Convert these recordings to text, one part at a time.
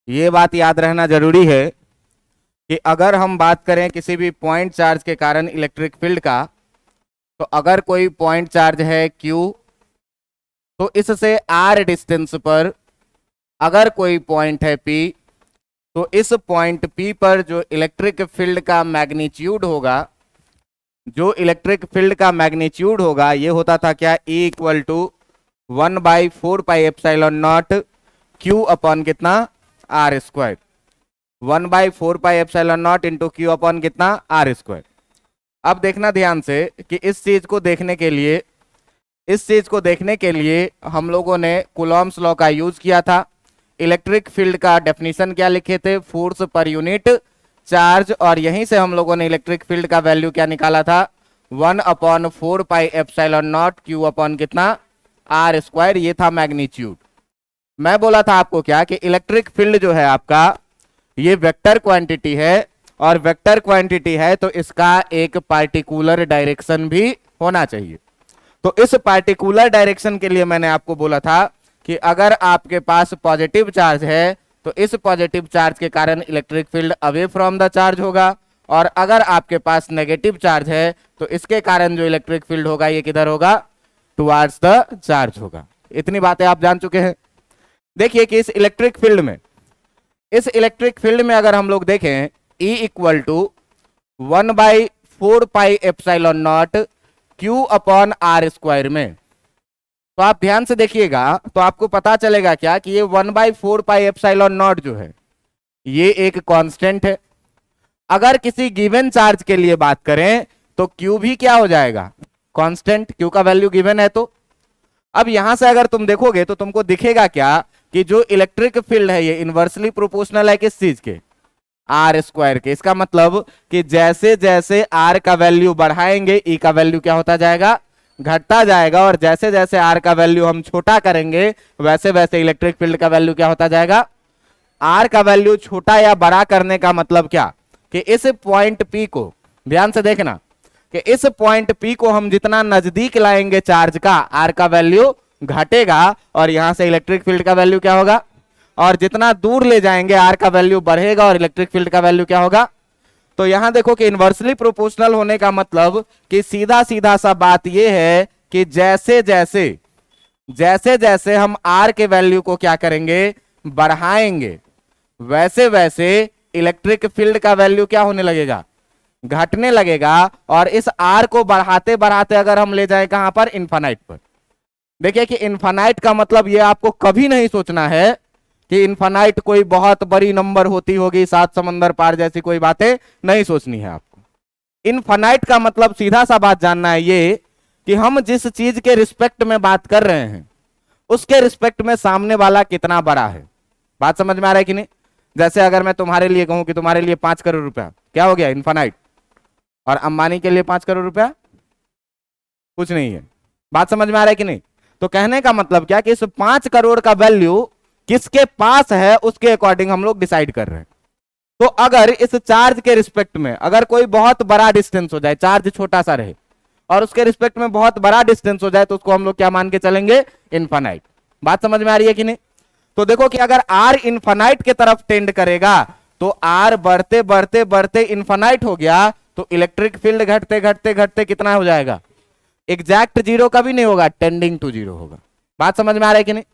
ये बात याद रहना जरूरी है कि अगर हम बात करें किसी भी पॉइंट चार्ज के कारण इलेक्ट्रिक फील्ड का, तो अगर कोई पॉइंट चार्ज है Q, तो इससे R डिस्टेंस पर अगर कोई पॉइंट है P, तो इस पॉइंट P पर जो इलेक्ट्रिक फील्ड का मैग्नीट्यूड होगा, जो इलेक्ट्रिक फील्ड का मैग्नीट्यूड होगा, ये होता था क्या, E equal to 1/4πε0 Q upon कितना, R square. 1/4πε0 into Q upon कितना, R स्क्वायर। अब देखना ध्यान से कि इस चीज को देखने के लिए हम लोगों ने कूलॉम्स लॉ का यूज किया था। इलेक्ट्रिक फील्ड का डेफिनेशन क्या लिखे थे, फोर्स पर यूनिट चार्ज, और यहीं से हम लोगों ने इलेक्ट्रिक फील्ड का वैल्यू क्या निकाला था, 1/4πε0 Q अपॉन कितना, R स्क्वायर। ये था मैग्नीट्यूड। मैं बोला था आपको क्या कि इलेक्ट्रिक फील्ड जो है आपका, ये वेक्टर क्वांटिटी है, और वेक्टर क्वांटिटी है तो इसका एक पार्टिकुलर डायरेक्शन भी होना चाहिए। तो इस पार्टिकुलर डायरेक्शन के लिए मैंने आपको बोला था कि अगर आपके पास पॉजिटिव चार्ज है तो इस पॉजिटिव चार्ज के कारण electric field away from the charge होगा, और अगर आपके पास नेगेटिव चार्ज है तो इसके कारण जो इलेक्ट्रिक फील्ड होगा ये किधर होगा, टुवार्ड्स द चार्ज होगा। इतनी बातें आप जान चुके हैं। देखिए कि इस इलेक्ट्रिक फील्ड में अगर हम लोग देखें E equal to 1/4πε0 Q upon R square में, तो आप ध्यान से देखिएगा तो आपको पता चलेगा क्या कि ये 1/4πε0 जो है ये एक कांस्टेंट है। अगर किसी गिवन चार्ज के लिए बात करें तो Q भी क्या हो जाएगा, कांस्टेंट। Q का वैल्यू गिवन है। तो अब यहां से अगर तुम देखोगे तो तुमको दिखेगा क्या कि जो इलेक्ट्रिक फील्ड है ये इनवर्सली प्रोपोर्शनल है किस चीज के, R स्क्वायर के। इसका मतलब कि जैसे जैसे R का वैल्यू बढ़ाएंगे E का वैल्यू क्या होता जाएगा, घटता जाएगा, और जैसे जैसे R का वैल्यू हम छोटा करेंगे वैसे वैसे इलेक्ट्रिक फील्ड का वैल्यू क्या होता जाएगा। R का वैल्यू छोटा या बड़ा करने का मतलब क्या, कि इस पॉइंट P को ध्यान से देखना कि इस पॉइंट P को हम जितना नजदीक लाएंगे चार्ज का, R का वैल्यू घटेगा, और यहां से इलेक्ट्रिक फील्ड का वैल्यू क्या होगा, और जितना दूर ले जाएंगे R का वैल्यू बढ़ेगा और इलेक्ट्रिक फील्ड का वैल्यू क्या होगा। तो यहां देखो कि इनवर्सली प्रोपोर्शनल होने का मतलब कि सीधा सीधा सा बात यह है कि जैसे जैसे हम R के वैल्यू को क्या करेंगे, बढ़ाएंगे, वैसे वैसे इलेक्ट्रिक फील्ड का वैल्यू क्या होने लगेगा, घटने लगेगा। और इस R को बढ़ाते बढ़ाते अगर हम ले जाए कहां पर, इन्फानाइट पर। देखिए कि इन्फानाइट का मतलब ये आपको कभी नहीं सोचना है कि इन्फानाइट कोई बहुत बड़ी नंबर होती होगी, 7 समंदर पार जैसी कोई बातें नहीं सोचनी है आपको। इन्फानाइट का मतलब सीधा सा बात जानना है ये कि हम जिस चीज के रिस्पेक्ट में बात कर रहे हैं उसके रिस्पेक्ट में सामने वाला कितना बड़ा है। बात समझ में आ रहा है कि नहीं। जैसे अगर मैं तुम्हारे लिए कहूं कि तुम्हारे लिए 5 करोड़ रुपया क्या हो गया, इन्फानाइट, और अंबानी के लिए 5 करोड़ रुपया कुछ नहीं है। बात समझ में आ रहा है कि नहीं। तो कहने का मतलब क्या कि इस 5 करोड़ का वैल्यू किसके पास है उसके अकॉर्डिंग हम लोग डिसाइड कर रहे हैं। तो अगर इस चार्ज के रिस्पेक्ट में अगर कोई बहुत बड़ा डिस्टेंस हो जाए, चार्ज छोटा सा रहे और उसके रिस्पेक्ट में बहुत बड़ा डिस्टेंस हो जाए, तो उसको हम लोग क्या मान के चलेंगे, इन्फानाइट। बात समझ में आ रही है कि नहीं। तो देखो कि अगर R इन्फानाइट के तरफ टेंड करेगा तो R बढ़ते बढ़ते बढ़ते इन्फानाइट हो गया, तो इलेक्ट्रिक फील्ड घटते घटते घटते कितना हो जाएगा, एग्जैक्ट जीरो कभी नहीं होगा, टेंडिंग टू जीरो होगा। बात समझ में आ रहा है कि नहीं।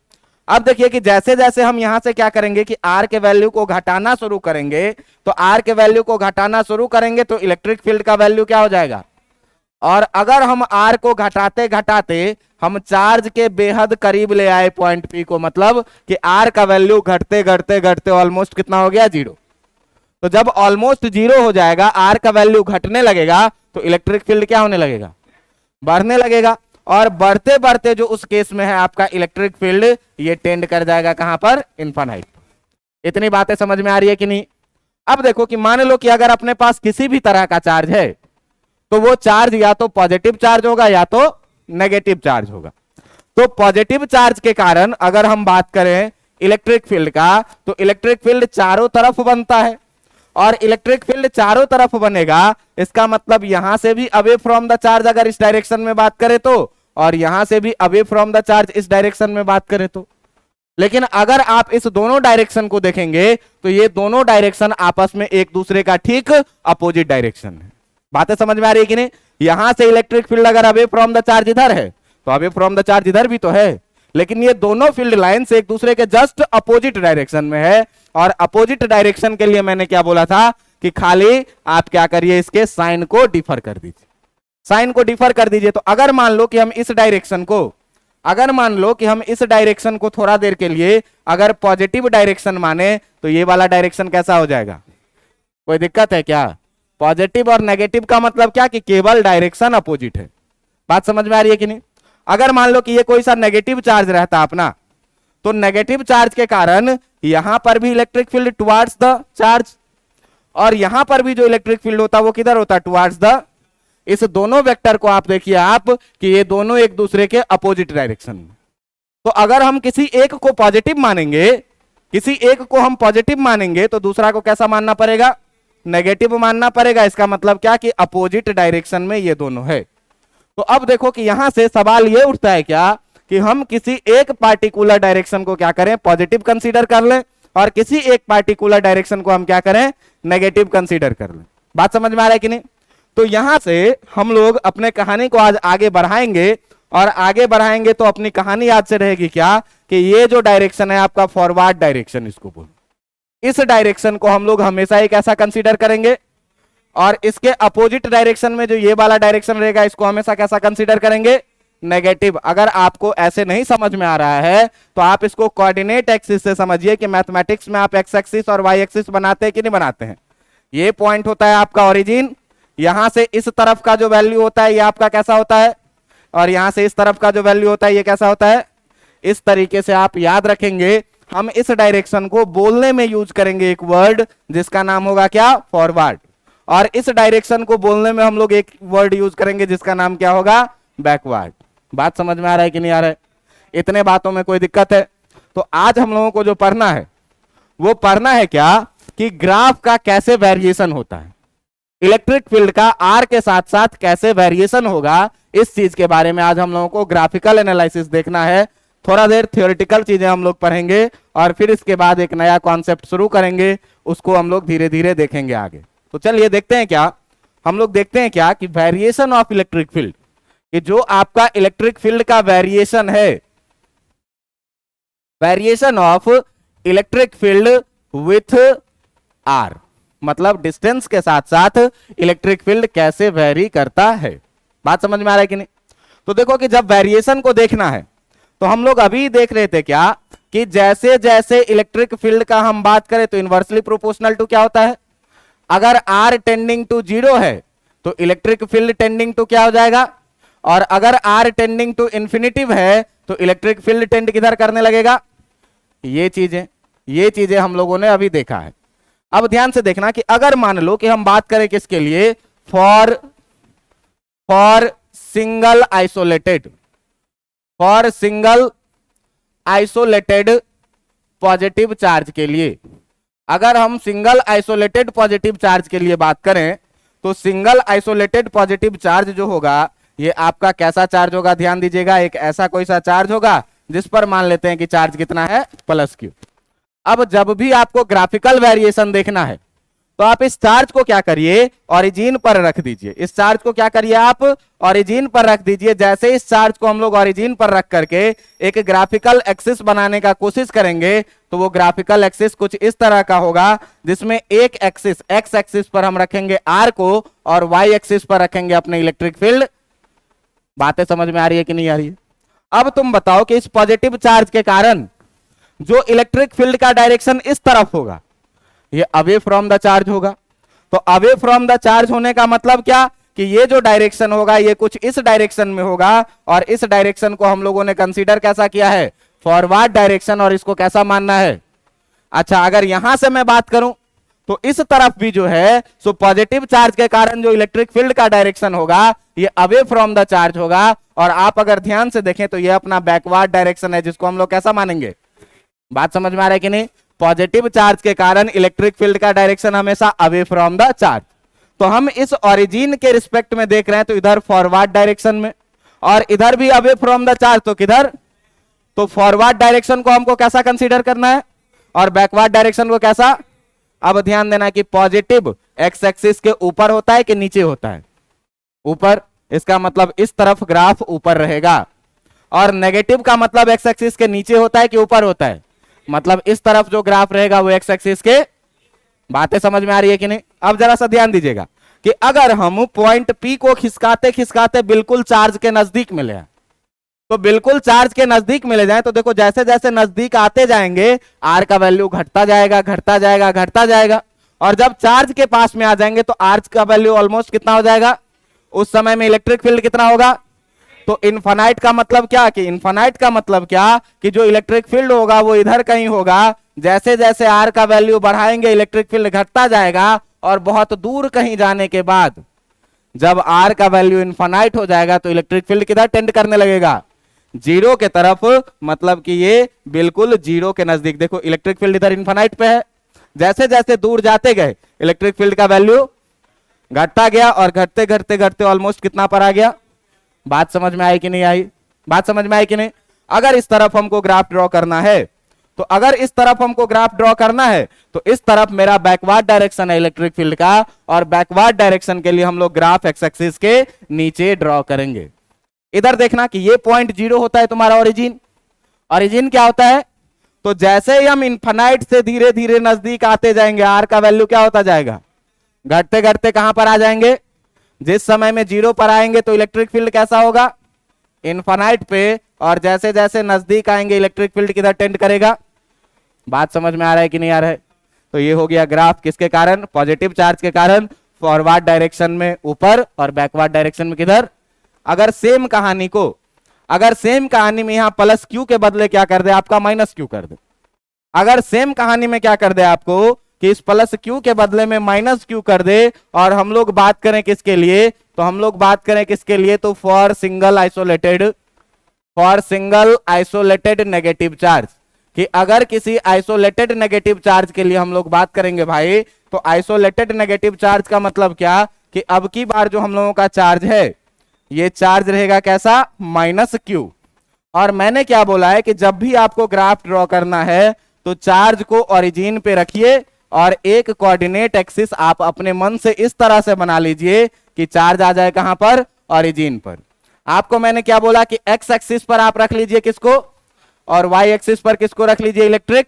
अब देखिए कि जैसे जैसे हम यहां से क्या करेंगे कि R के वैल्यू को घटाना शुरू करेंगे, तो R के वैल्यू को घटाना शुरू करेंगे तो इलेक्ट्रिक फील्ड का वैल्यू क्या हो जाएगा। और अगर हम R को घटाते घटाते हम चार्ज के बेहद करीब ले आए पॉइंट P को, मतलब कि R का वैल्यू घटते घटते घटते ऑलमोस्ट कितना हो गया, जीरो। तो जब ऑलमोस्ट जीरो हो जाएगा, R का वैल्यू घटने लगेगा, तो इलेक्ट्रिक फील्ड क्या होने लगेगा, बढ़ने लगेगा। और बढ़ते बढ़ते जो उस केस में है आपका इलेक्ट्रिक फील्ड, ये टेंड कर जाएगा कहां पर, इन्फानाइट। इतनी बातें समझ में आ रही है कि नहीं। अब देखो कि मान लो कि अगर अपने पास किसी भी तरह का चार्ज है तो वो चार्ज या तो पॉजिटिव चार्ज होगा या तो नेगेटिव चार्ज होगा। तो पॉजिटिव चार्ज के कारण अगर हम बात करें इलेक्ट्रिक फील्ड का, तो इलेक्ट्रिक फील्ड चारों तरफ बनता है, और इलेक्ट्रिक फील्ड चारों तरफ बनेगा, इसका मतलब यहां से भी अवे फ्रॉम द चार्ज अगर इस डायरेक्शन में बात करें तो, और यहां से भी अवे फ्रॉम द चार्ज इस डायरेक्शन में बात करें तो। लेकिन अगर आप इस दोनों डायरेक्शन को देखेंगे तो ये दोनों डायरेक्शन आपस में एक दूसरे का ठीक अपोजिट डायरेक्शन है। बातें समझ में आ रही है कि नहीं? यहां से इलेक्ट्रिक फील्ड अगर अवे फ्रॉम द चार्ज इधर है तो अवे फ्रॉम द चार्ज इधर भी तो है, लेकिन ये दोनों फील्ड लाइंस एक दूसरे के जस्ट अपोजिट डायरेक्शन में है। और अपोजिट डायरेक्शन के लिए मैंने क्या बोला था कि खाली आप क्या करिए, इसके साइन को डिफर कर दीजिए, साइन को डिफर कर दीजिए। तो अगर मान लो कि हम इस डायरेक्शन को, अगर मान लो कि हम इस डायरेक्शन को थोड़ा देर के लिए अगर पॉजिटिव डायरेक्शन माने तो ये वाला डायरेक्शन कैसा हो जाएगा? कोई दिक्कत है क्या? पॉजिटिव और नेगेटिव का मतलब क्या कि केवल डायरेक्शन अपोजिट है। बात समझ में आ रही है कि नहीं? अगर मान लो कि ये कोई सा नेगेटिव चार्ज रहता अपना, तो नेगेटिव चार्ज के कारण यहां पर भी electric field towards the charge, और यहां पर भी जो इलेक्ट्रिक फील्ड होता है वो किधर होता है? Towards the. इस दोनों वेक्टर को आप देखिए आप कि ये दोनों एक दूसरे के अपोजिट डायरेक्शन में। तो अगर हम किसी एक को पॉजिटिव मानेंगे, किसी एक को हम पॉजिटिव मानेंगे तो दूसरा को कैसा मानना पड़ेगा? नेगेटिव मानना पड़ेगा। इसका मतलब क्या कि अपोजिट डायरेक्शन में ये दोनों है। तो अब देखो कि यहां से सवाल ये उठता है क्या कि हम किसी एक पार्टिकुलर डायरेक्शन को क्या करें? पॉजिटिव कंसीडर कर लें, और किसी एक पार्टिकुलर डायरेक्शन को हम क्या करें? नेगेटिव कंसीडर कर लें। बात समझ में आ रहा है कि नहीं? तो यहां से हम लोग अपने कहानी को आज आगे बढ़ाएंगे, और आगे बढ़ाएंगे तो अपनी कहानी याद से रहेगी क्या कि ये जो डायरेक्शन है आपका फॉरवर्ड डायरेक्शन इसको बोलो, इस डायरेक्शन को हम लोग हमेशा एक ऐसा कंसीडर करेंगे, और इसके अपोजिट डायरेक्शन में जो ये वाला डायरेक्शन रहेगा इसको हमेशा कैसा कंसीडर करेंगे? नेगेटिव। अगर आपको ऐसे नहीं समझ में आ रहा है तो आप इसको कोऑर्डिनेट एक्सिस से समझिए कि मैथमेटिक्स में आप एक्स एक्सिस और वाई एक्सिस बनाते हैं कि नहीं बनाते हैं। ये पॉइंट होता है आपका ओरिजिन, यहां से इस तरफ का जो वैल्यू होता है ये आपका कैसा होता है, और यहां से इस तरफ का जो वैल्यू होता है ये कैसा होता है? इस तरीके से आप याद रखेंगे। हम इस डायरेक्शन को बोलने में यूज करेंगे एक वर्ड जिसका नाम होगा क्या? फॉरवर्ड। और इस डायरेक्शन को बोलने में हम लोग एक वर्ड यूज करेंगे जिसका नाम क्या होगा? बैकवर्ड। बात समझ में आ रहा है कि नहीं आ रहा है? इतने बातों में कोई दिक्कत है? तो आज हम लोगों को जो पढ़ना है वो पढ़ना है क्या कि ग्राफ का कैसे वेरिएशन होता है, इलेक्ट्रिक फील्ड का आर के साथ साथ कैसे वेरिएशन होगा, इस चीज के बारे में आज हम लोगों को ग्राफिकल एनालिसिस देखना है। थोड़ा देर थियोरेटिकल चीजें हम लोग पढ़ेंगे और फिर इसके बाद एक नया कॉन्सेप्ट शुरू करेंगे, उसको हम लोग धीरे धीरे देखेंगे आगे। तो चलिए देखते हैं क्या, हम लोग देखते हैं क्या कि वेरिएशन ऑफ इलेक्ट्रिक फील्ड, कि जो आपका इलेक्ट्रिक फील्ड का वेरिएशन है, variation of electric field with R, मतलब डिस्टेंस के साथ साथ इलेक्ट्रिक फील्ड कैसे वेरी करता है। बात समझ में आ रहा है कि नहीं? तो देखो कि जब वेरिएशन को देखना है तो हम लोग अभी देख रहे थे क्या कि जैसे जैसे इलेक्ट्रिक फील्ड का हम बात करें तो इनवर्सली प्रोपोर्शनल टू क्या होता है? अगर आर टेंडिंग टू 0 है तो इलेक्ट्रिक फील्ड टेंडिंग टू क्या हो जाएगा, और अगर आर टेंडिंग टू इंफिनिटिव है तो इलेक्ट्रिक फील्ड टेंड किधर करने लगेगा? ये चीजें हम लोगों ने अभी देखा है। अब ध्यान से देखना कि अगर मान लो कि हम बात करें किसके लिए, for single isolated positive charge के लिए, अगर हम सिंगल आइसोलेटेड पॉजिटिव चार्ज के लिए बात करें तो सिंगल आइसोलेटेड पॉजिटिव चार्ज जो होगा ये आपका कैसा चार्ज होगा? ध्यान दीजिएगा, एक ऐसा कोई सा चार्ज होगा जिस पर मान लेते हैं कि चार्ज कितना है? +q। अब जब भी आपको ग्राफिकल वेरिएशन देखना है तो आप इस चार्ज को क्या करिए? ओरिजिन पर रख दीजिए। इस चार्ज को क्या करिए आप? ओरिजिन पर रख दीजिए। जैसे इस चार्ज को हम लोग ओरिजिन पर रख करके एक ग्राफिकल एक्सिस बनाने का कोशिश करेंगे तो वो ग्राफिकल एक्सिस कुछ इस तरह का होगा जिसमें एक एक्सिस एक्स एक्सिस पर हम रखेंगे आर को और वाई एक्सिस पर रखेंगे अपने इलेक्ट्रिक फील्ड। बातें समझ में आ रही है कि नहीं आ रही है? अब तुम बताओ कि इस पॉजिटिव चार्ज के कारण जो इलेक्ट्रिक फील्ड का डायरेक्शन इस तरफ होगा ये अवे फ्रॉम द चार्ज होगा। तो अवे फ्रॉम द चार्ज होने का मतलब क्या कि ये जो डायरेक्शन होगा ये कुछ इस डायरेक्शन में होगा, और इस डायरेक्शन को हम लोगों ने कंसीडर कैसा किया है? फॉरवर्ड डायरेक्शन, और इसको कैसा मानना है? अच्छा, अगर यहां से मैं बात करूं तो इस तरफ भी जो है सो पॉजिटिव चार्ज के कारण जो इलेक्ट्रिक फील्ड का डायरेक्शन होगा ये अवे फ्रॉम द चार्ज होगा, और आप अगर ध्यान से देखें तो ये अपना बैकवर्ड डायरेक्शन है जिसको हम लोग कैसा मानेंगे? बात समझ में आ रहा है कि नहीं? पॉजिटिव चार्ज के कारण इलेक्ट्रिक फील्ड का डायरेक्शन हमेशा अवे फ्रॉम द चार्ज। तो हम इस ओरिजिन के रिस्पेक्ट में देख रहे हैं तो इधर फॉरवर्ड डायरेक्शन में, और इधर भी अवे फ्रॉम द चार्ज, तो किधर? तो फॉरवर्ड डायरेक्शन को हमको कैसा कंसीडर करना है और बैकवर्ड डायरेक्शन को कैसा। अब ध्यान देना कि पॉजिटिव एक्स एक्सिस के ऊपर होता है कि नीचे होता है, ऊपर, इसका मतलब इस तरफ ग्राफ ऊपर रहेगा, और नेगेटिव का मतलब एक्स एक्सिस के नीचे होता है कि ऊपर होता है, मतलब इस तरफ जो ग्राफ रहेगा वो एक्स एक्सिस के। बातें समझ में आ रही है कि नहीं। अब जरा सा ध्यान दीजिएगा कि अगर हम पॉइंट पी को खिसकाते खिसकाते बिल्कुल चार्ज के नजदीक मिले, तो बिल्कुल चार्ज के नजदीक मिले जाए, तो देखो जैसे जैसे नजदीक आते जाएंगे आर का वैल्यू घटता जाएगा घटता जाएगा घटता जाएगा, और जब चार्ज के पास में आ जाएंगे तो आर का वैल्यू ऑलमोस्ट कितना हो जाएगा, उस समय में इलेक्ट्रिक फील्ड कितना होगा। तो इनफाइनाइट का मतलब क्या, कि इनफाइनाइट का मतलब क्या कि जो इलेक्ट्रिक फील्ड होगा वो इधर कहीं होगा, जैसे जैसे आर का वैल्यू बढ़ाएंगे इलेक्ट्रिक फील्ड घटता जाएगा, और बहुत दूर कहीं जाने के बाद जब आर का वैल्यू इनफाइनाइट हो जाएगा तो इलेक्ट्रिक फील्ड किधर टेंड करने लगेगा, जीरो के तरफ, मतलब कि ये बिल्कुल जीरो के नजदीक। देखो इलेक्ट्रिक फील्ड इधर इनफाइनाइट पे है, जैसे जैसे दूर जाते गए इलेक्ट्रिक फील्ड का वैल्यू घटता गया, और घटते घटते घटते ऑलमोस्ट कितना पर आ गया। बात समझ में आई कि नहीं आई, बात समझ में आई कि नहीं। अगर इस तरफ हमको ग्राफ ड्रॉ करना है, तो अगर इस तरफ हमको ग्राफ ड्रॉ करना है तो इस तरफ मेरा बैकवर्ड डायरेक्शन है इलेक्ट्रिक फील्ड का, और बैकवर्ड डायरेक्शन के लिए हम लोग ग्राफ एक्स एक्सिस के नीचे ड्रॉ करेंगे। इधर देखना कि ये पॉइंट जीरो होता है तुम्हारा ओरिजिन। ओरिजिन क्या होता है, तो जैसे ही हम इनफाइनाइट से धीरे धीरे नजदीक आते जाएंगे आर का वैल्यू क्या होता जाएगा, घटते घटते कहां पर आ जाएंगे, जिस समय में जीरो पर आएंगे तो इलेक्ट्रिक फील्ड कैसा होगा, इनफाइनाइट पे, और जैसे जैसे नजदीक आएंगे इलेक्ट्रिक फील्ड किधर टेंड करेगा। बात समझ में आ रहा है कि नहीं आ रहा है। तो ये हो गया ग्राफ किसके कारण, पॉजिटिव चार्ज के कारण, फॉरवर्ड डायरेक्शन में ऊपर और बैकवर्ड डायरेक्शन में किधर। अगर सेम कहानी को, अगर सेम कहानी में यहां प्लस क्यू के बदले क्या कर दे आपका माइनस क्यू कर दे, अगर सेम कहानी में क्या कर दे आपको कि इस प्लस क्यू के बदले में माइनस क्यू कर दे, और हम लोग बात करें किसके लिए, तो हम लोग बात करें किसके लिए, तो for single isolated negative charge, कि अगर किसी आइसोलेटेड नेगेटिव चार्ज के लिए हम लोग बात करेंगे भाई, तो आइसोलेटेड नेगेटिव चार्ज का मतलब क्या, कि अब की बार जो हम लोगों का चार्ज है ये चार्ज रहेगा कैसा, माइनस क्यू। और मैंने क्या बोला है कि जब भी आपको ग्राफ ड्रॉ करना है तो चार्ज को ओरिजिन पे रखिए, और एक कोऑर्डिनेट एक्सिस आप अपने मन से इस तरह से बना लीजिए कि चार्ज आ जाए कहां पर, ओरिजिन पर। आपको मैंने क्या बोला कि एक्स एक्सिस पर आप रख लीजिए किसको, और वाई एक्सिस पर किसको रख लीजिए, इलेक्ट्रिक।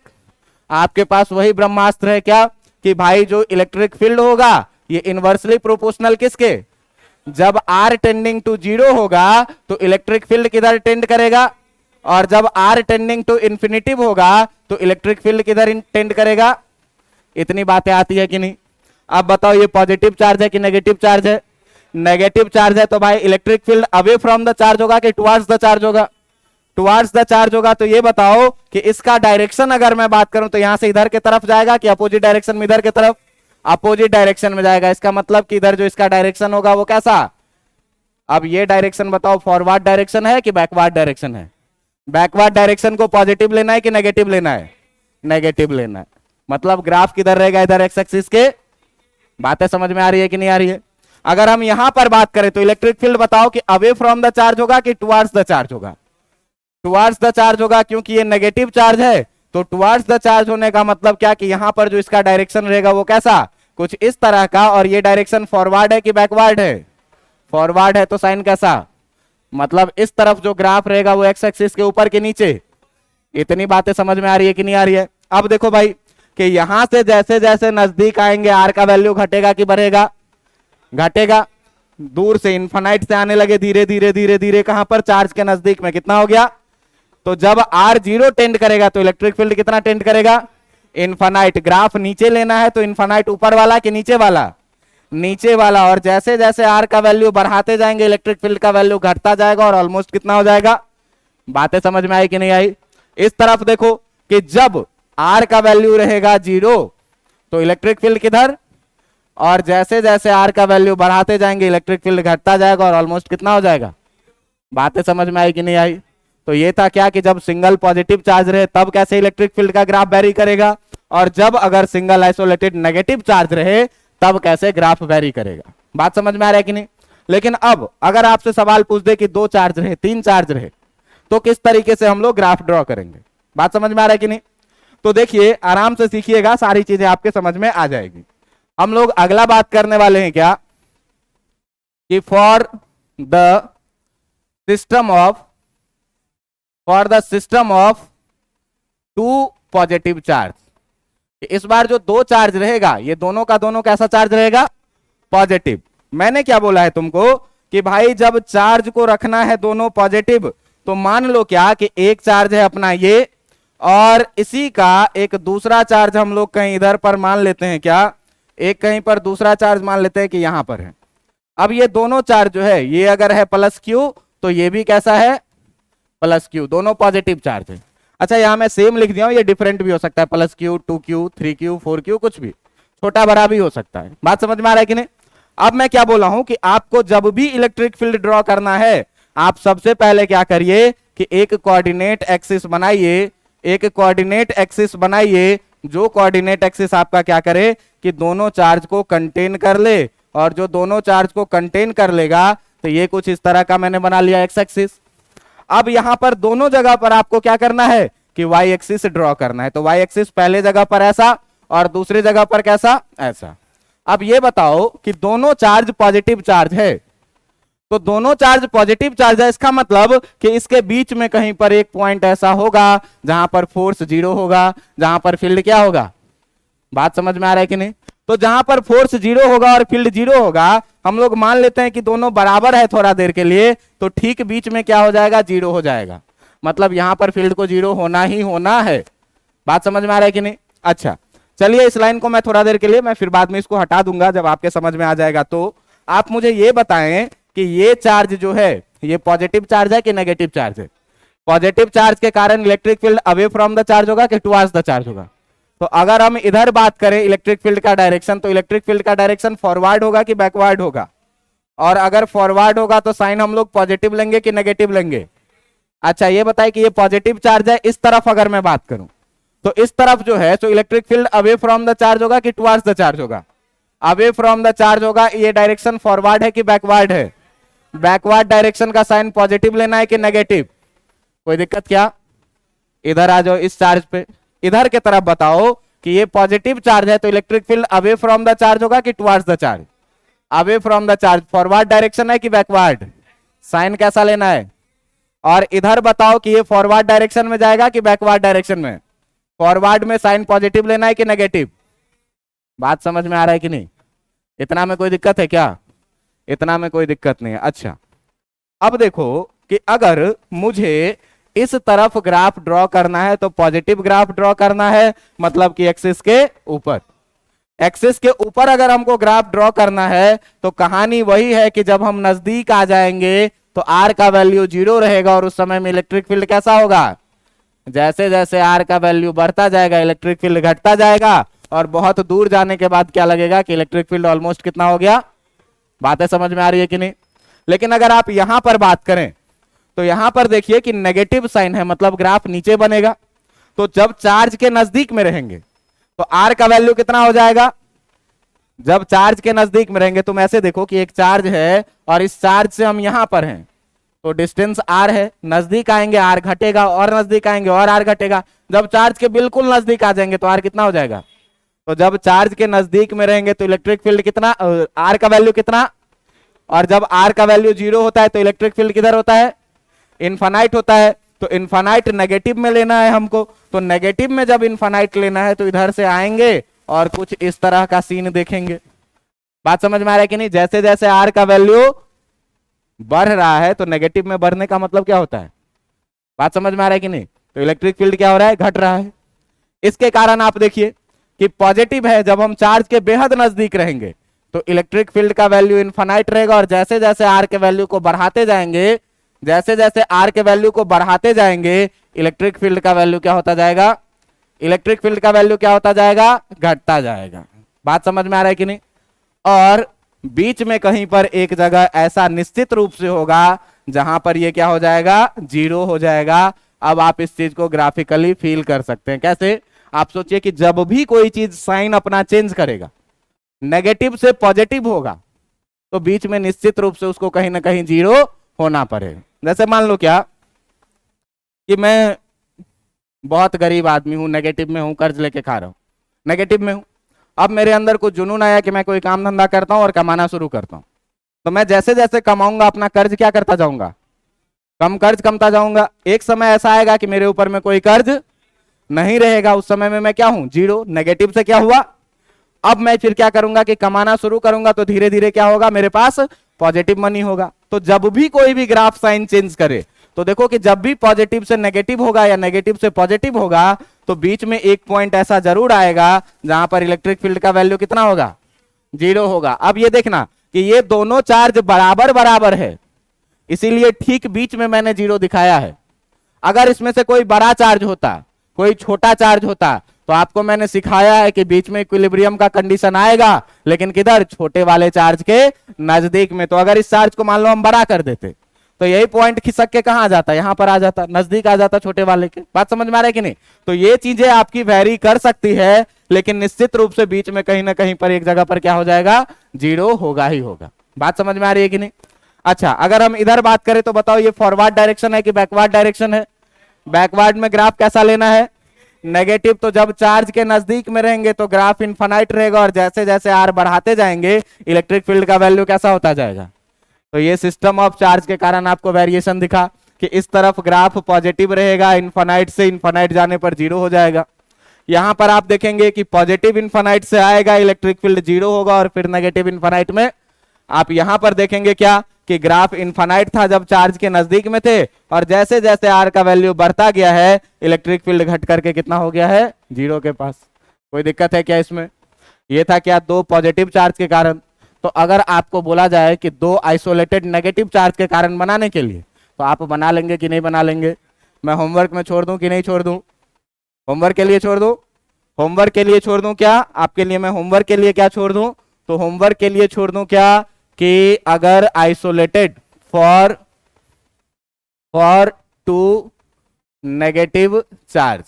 आपके पास वही ब्रह्मास्त्र है क्या, कि भाई जो इलेक्ट्रिक फील्ड होगा ये इनवर्सली प्रोपोर्शनल किसके, जब आर टेंडिंग टू जीरो होगा तो इलेक्ट्रिक फील्ड किधर टेंड करेगा, और जब आर टेंडिंग टू इंफिनिटिव होगा तो इलेक्ट्रिक फील्ड किधर टेंड करेगा। इतनी बातें आती है कि नहीं। अब बताओ ये पॉजिटिव चार्ज है कि नेगेटिव चार्ज है, नेगेटिव चार्ज है, तो भाई electric field away from the charge होगा कि टुवर्ड्स द चार्ज होगा, टुवर्ड्स द चार्ज होगा। तो ये बताओ कि इसका डायरेक्शन अगर मैं बात करूं तो यहां से इधर की तरफ जाएगा कि अपोजिट डायरेक्शन में इधर की तरफ, अपोजिट डायरेक्शन में जाएगा। इसका मतलब कि इधर जो इसका डायरेक्शन होगा वो कैसा, अब ये डायरेक्शन बताओ फॉरवर्ड डायरेक्शन है कि बैकवर्ड डायरेक्शन है, बैकवर्ड डायरेक्शन को पॉजिटिव लेना है कि नेगेटिव लेना है, नेगेटिव लेना है। मतलब ग्राफ किधर रहेगा, इधर एक्स एक्सिस के। बातें समझ में आ रही है कि नहीं आ रही है। अगर हम यहां पर बात करें तो इलेक्ट्रिक फील्ड बताओ कि अवे फ्रॉम द चार्ज होगा कि टुवर्ड्स द चार्ज होगा, टुवर्ड्स द चार्ज होगा, क्योंकि ये नेगेटिव चार्ज है। तो टुवर्ड्स द चार्ज होने का मतलब क्या कि यहां पर जो इसका डायरेक्शन रहेगा वो कैसा, कुछ इस तरह का, और ये डायरेक्शन फॉरवर्ड है कि बैकवर्ड है, फॉरवर्ड है, तो साइन कैसा, मतलब इस तरफ जो ग्राफ रहेगा वो एक्स एक्सिस के ऊपर के नीचे। इतनी बातें समझ में आ रही है कि नहीं आ रही है। अब देखो भाई कि यहां से जैसे जैसे नजदीक आएंगे आर का वैल्यू घटेगा कि बढ़ेगा, घटेगा। दूर से इनफाइनाइट से आने लगे धीरे धीरे धीरे धीरे, कहां पर, चार्ज के नजदीक में, कितना हो गया। तो जब आर जीरो टेंड करेगा तो इलेक्ट्रिक फील्ड कितना टेंड करेगा, इनफाइनाइट। ग्राफ नीचे लेना है तो इनफाइनाइट ऊपर वाला कि नीचे वाला, नीचे वाला। और जैसे जैसे आर का वैल्यू बढ़ाते जाएंगे इलेक्ट्रिक फील्ड का वैल्यू घटता जाएगा और ऑलमोस्ट कितना हो जाएगा। बातें समझ में आई कि नहीं आई। इस तरफ देखो कि जब आर का वैल्यू रहेगा जीरो तो इलेक्ट्रिक फील्ड किधर, और जैसे जैसे आर का वैल्यू बढ़ाते जाएंगे इलेक्ट्रिक फील्ड घटता जाएगा और ऑलमोस्ट कितना हो जाएगा। बातें समझ में आई कि नहीं आई। तो ये था क्या कि जब सिंगल पॉजिटिव चार्ज रहे तब कैसे इलेक्ट्रिक फील्ड का ग्राफ वेरी करेगा, और जब अगर सिंगल आइसोलेटेड नेगेटिव चार्ज रहे तब कैसे ग्राफ वेरी करेगा। बात समझ में आ रहा है कि नहीं। लेकिन अब अगर आपसे सवाल पूछ दे कि दो चार्ज रहे, तीन चार्ज रहे, तो किस तरीके से हम लोग ग्राफ ड्रॉ करेंगे। बात समझ में आ रहा है कि नहीं? तो देखिए आराम से सीखिएगा, सारी चीजें आपके समझ में आ जाएगी। हम लोग अगला बात करने वाले हैं क्या कि for the system of two positive charge, इस बार जो दो चार्ज रहेगा ये दोनों का दोनों कैसा चार्ज रहेगा? पॉजिटिव। मैंने क्या बोला है तुमको कि भाई जब चार्ज को रखना है दोनों पॉजिटिव, तो मान लो क्या कि एक चार्ज है अपना ये, और इसी का एक दूसरा चार्ज हम लोग कहीं इधर पर मान लेते हैं क्या, एक कहीं पर दूसरा चार्ज मान लेते हैं कि यहां पर है। अब ये दोनों चार्ज जो है ये अगर है प्लस क्यू तो ये भी कैसा है? प्लस क्यू, दोनों पॉजिटिव चार्ज है। अच्छा यहां मैं सेम लिख दिया हूं, ये डिफरेंट भी हो सकता है, plus Q, 2Q, 3Q, 4Q, कुछ भी, छोटा बड़ा भी हो सकता है। बात समझ में आ रहा है कि नहीं? अब मैं क्या बोला हूं कि आपको जब भी इलेक्ट्रिक फील्ड ड्रॉ करना है, आप सबसे पहले क्या करिए कि एक कोऑर्डिनेट एक्सिस बनाइए, एक कोऑर्डिनेट एक्सिस बनाइए, जो कोऑर्डिनेट एक्सिस आपका क्या करे कि दोनों चार्ज को कंटेन कर ले, और जो दोनों चार्ज को कंटेन कर लेगा तो ये कुछ इस तरह का मैंने बना लिया एक्स एक्सिस। अब यहां पर दोनों जगह पर आपको क्या करना है कि वाई एक्सिस ड्रॉ करना है, तो वाई एक्सिस पहले जगह पर ऐसा और दूसरी जगह पर कैसा? ऐसा। अब ये बताओ कि दोनों चार्ज पॉजिटिव चार्ज है, तो दोनों चार्ज पॉजिटिव चार्ज है, इसका मतलब कि इसके बीच में कहीं पर एक पॉइंट ऐसा होगा जहां पर फोर्स 0 होगा, जहां पर फील्ड क्या होगा? बात समझ में आ रहा है कि नहीं? तो जहां पर फोर्स 0 होगा और फील्ड 0 होगा, हम लोग मान लेते हैं कि दोनों बराबर है थोड़ा देर के लिए, तो ठीक बीच में क्या हो जाएगा? 0 हो जाएगा। मतलब यहां पर फील्ड को 0 होना ही होना है। बात समझ में आ रहा है कि नहीं? अच्छा चलिए इस लाइन को मैं थोड़ा देर के लिए, मैं फिर बाद में इसको हटा दूंगा जब आपके समझ में आ जाएगा। तो आप मुझे ये बताएं कि ये चार्ज जो है ये पॉजिटिव चार्ज है कि नेगेटिव चार्ज है? पॉजिटिव चार्ज के कारण electric field away from the charge होगा कि टुवर्ड्स द चार्ज होगा? तो अगर हम इधर बात करें इलेक्ट्रिक फील्ड का डायरेक्शन, तो इलेक्ट्रिक फील्ड का डायरेक्शन फॉरवर्ड होगा कि बैकवर्ड होगा? और अगर फॉरवर्ड होगा तो साइन हम लोग पॉजिटिव लेंगे कि नेगेटिव लेंगे? अच्छा ये बताए कि ये पॉजिटिव चार्ज है, इस तरफ अगर मैं बात करूं तो इस तरफ जो है तो electric field away from the charge होगा कि टुवर्ड्स द चार्ज होगा? अवे फ्रॉम द चार्ज होगा। ये डायरेक्शन फॉरवर्ड है कि बैकवर्ड है? बैकवर्ड डायरेक्शन का साइन पॉजिटिव लेना है कि नेगेटिव? कोई दिक्कत क्या? इधर आ जाओ इस चार्ज पे, इधर के तरफ बताओ कि ये पॉजिटिव चार्ज है तो electric field away from the charge होगा कि towards the charge? Away from the charge. Forward direction है कि बैकवर्ड? साइन कैसा लेना है? और इधर बताओ कि ये फॉरवर्ड डायरेक्शन में जाएगा कि बैकवर्ड डायरेक्शन में? फॉरवर्ड में साइन पॉजिटिव लेना है कि नेगेटिव? बात समझ में आ रहा है कि नहीं? इतना में कोई दिक्कत है क्या? इतना में कोई दिक्कत नहीं है। अच्छा अब देखो कि अगर मुझे इस तरफ ग्राफ ड्रॉ करना है तो पॉजिटिव ग्राफ ड्रॉ करना है, मतलब कि एक्सिस के ऊपर, एक्सिस के ऊपर अगर हमको ग्राफ ड्रॉ करना है तो कहानी वही है कि जब हम नजदीक आ जाएंगे तो आर का वैल्यू 0 रहेगा, और उस समय में इलेक्ट्रिक फील्ड कैसा होगा? जैसे जैसे आर का वैल्यू बढ़ता जाएगा इलेक्ट्रिक फील्ड घटता जाएगा, और बहुत दूर जाने के बाद क्या लगेगा कि इलेक्ट्रिक फील्ड ऑलमोस्ट कितना हो गया? बातें समझ में आ रही है कि नहीं? लेकिन अगर आप यहां पर बात करें तो यहां पर देखिए कि नेगेटिव साइन है, मतलब ग्राफ नीचे बनेगा। तो जब चार्ज के नजदीक में रहेंगे तो आर का वैल्यू कितना हो जाएगा? जब चार्ज के नजदीक में रहेंगे, तुम ऐसे देखो कि एक चार्ज है और इस चार्ज से हम यहां पर हैं तो डिस्टेंस आर है, नजदीक आएंगे आर घटेगा, और नजदीक आएंगे और आर घटेगा। जब चार्ज के बिल्कुल नजदीक आ जाएंगे तो आर कितना हो जाएगा? तो जब चार्ज के नजदीक में रहेंगे तो इलेक्ट्रिक फील्ड कितना, आर का वैल्यू कितना? और जब आर का वैल्यू 0 होता है तो इलेक्ट्रिक फील्ड किधर होता है? इनफाइनाइट होता है। तो इनफाइनाइट नेगेटिव में लेना है हमको, तो नेगेटिव में जब इनफाइनाइट लेना है तो इधर से आएंगे और कुछ इस तरह का सीन देखेंगे। बात समझ में आ रहा है कि नहीं? जैसे जैसे आर का वैल्यू बढ़ रहा है तो नेगेटिव में बढ़ने का मतलब क्या होता है? बात समझ में आ रहा है कि नहीं? तो इलेक्ट्रिक फील्ड क्या हो रहा है? घट रहा है। इसके कारण आप देखिए कि पॉजिटिव है, जब हम चार्ज के बेहद नजदीक रहेंगे तो इलेक्ट्रिक फील्ड का वैल्यू इनफाइनाइट रहेगा, और जैसे जैसे आर के वैल्यू को बढ़ाते जाएंगे, जैसे जैसे आर के वैल्यू को बढ़ाते जाएंगे इलेक्ट्रिक फील्ड का वैल्यू क्या होता जाएगा? इलेक्ट्रिक फील्ड का वैल्यू क्या होता जाएगा? घटता जाएगा। बात समझ में आ रहा है कि नहीं? और बीच में कहीं पर एक जगह ऐसा निश्चित रूप से होगा जहां पर ये क्या हो जाएगा? 0 हो जाएगा। अब आप इस चीज को ग्राफिकली फील कर सकते हैं। कैसे? आप सोचिए कि जब भी कोई चीज साइन अपना चेंज करेगा, नेगेटिव से पॉजिटिव होगा, तो बीच में निश्चित रूप से उसको कहीं ना कहीं 0 होना पड़ेगा। जैसे मान लो क्या कि मैं बहुत गरीब आदमी हूं, नेगेटिव में हूं, कर्ज लेके खा रहा हूं, नेगेटिव में हूं। अब मेरे अंदर कुछ जुनून आया कि मैं कोई काम धंधा करता हूं और कमाना शुरू करता हूं, तो मैं जैसे जैसे कमाऊंगा अपना कर्ज क्या करता जाऊंगा, कर्ज कमता जाऊंगा। एक समय ऐसा आएगा कि मेरे ऊपर में कोई कर्ज नहीं रहेगा, उस समय में मैं क्या हूं, जीरो, नेगेटिव से क्या हुआ। अब मैं फिर क्या करूंगा कि कमाना शुरू करूंगा, तो धीरे धीरे क्या होगा, मेरे पास पॉजिटिव मनी होगा। तो जब भी कोई भी ग्राफ साइन चेंज करे, तो देखो कि जब भी पॉजिटिव से नेगेटिव होगा या नेगेटिव से पॉजिटिव होगा, तो बीच में एक पॉइंट ऐसा जरूर आएगा जहां पर इलेक्ट्रिक फील्ड का वैल्यू कितना होगा, जीरो होगा। अब ये देखना कि ये दोनों चार्ज बराबर बराबर है, इसीलिए ठीक बीच में मैंने जीरो दिखाया है। अगर इसमें से कोई बड़ा चार्ज होता, कोई छोटा चार्ज होता, तो आपको मैंने सिखाया है कि बीच में इक्विलिब्रियम का कंडीशन आएगा, लेकिन किधर, छोटे वाले चार्ज के नजदीक में। तो अगर इस चार्ज को मान लो हम बड़ा कर देते, तो यही पॉइंट खिसक के कहां आ जाता, यहां पर आ जाता, नजदीक आ जाता छोटे वाले के। बात समझ में आ रहा है कि नहीं। तो ये चीजें आपकी वेरी कर सकती है, लेकिन निश्चित रूप से बीच में कहीं ना कहीं पर एक जगह पर क्या हो जाएगा, जीरो होगा ही होगा। बात समझ में आ रही है कि नहीं। अच्छा, अगर हम इधर बात करें तो बताओ ये फॉरवर्ड डायरेक्शन है कि बैकवर्ड डायरेक्शन है। बैकवर्ड में ग्राफ कैसा लेना है, नेगेटिव। तो जब चार्ज के नजदीक में रहेंगे तो ग्राफ इनफाइनाइट रहेगा, और जैसे जैसे आर बढ़ाते जाएंगे इलेक्ट्रिक फील्ड का वैल्यू कैसा होता जाएगा। तो ये सिस्टम ऑफ चार्ज के कारण आपको वेरिएशन दिखा कि इस तरफ ग्राफ पॉजिटिव रहेगा, इनफाइनाइट से इनफाइनाइट जाने पर जीरो हो जाएगा। यहां पर आप देखेंगे कि पॉजिटिव इनफाइनाइट से आएगा, इलेक्ट्रिक फील्ड जीरो होगा, और फिर नेगेटिव इनफाइनाइट में आप यहां पर देखेंगे क्या कि ग्राफ इनफाइनाइट था जब चार्ज के नजदीक में थे, और जैसे जैसे आर का वैल्यू बढ़ता गया है इलेक्ट्रिक फील्ड घट करके कितना हो गया है, जीरो के पास। कोई दिक्कत है क्या इसमें। ये था क्या, दो पॉजिटिव चार्ज के कारण। तो अगर आपको बोला जाए कि दो आइसोलेटेड नेगेटिव चार्ज के कारण बनाने के लिए, तो आप बना लेंगे कि नहीं बना लेंगे। मैं होमवर्क में छोड़ दूं कि नहीं छोड़ दूं, होमवर्क के लिए छोड़ दूं, होमवर्क के लिए छोड़ दूं क्या आपके लिए, मैं होमवर्क के लिए क्या छोड़ दूं, तो होमवर्क के लिए छोड़ दूं क्या कि अगर isolated for two negative charge,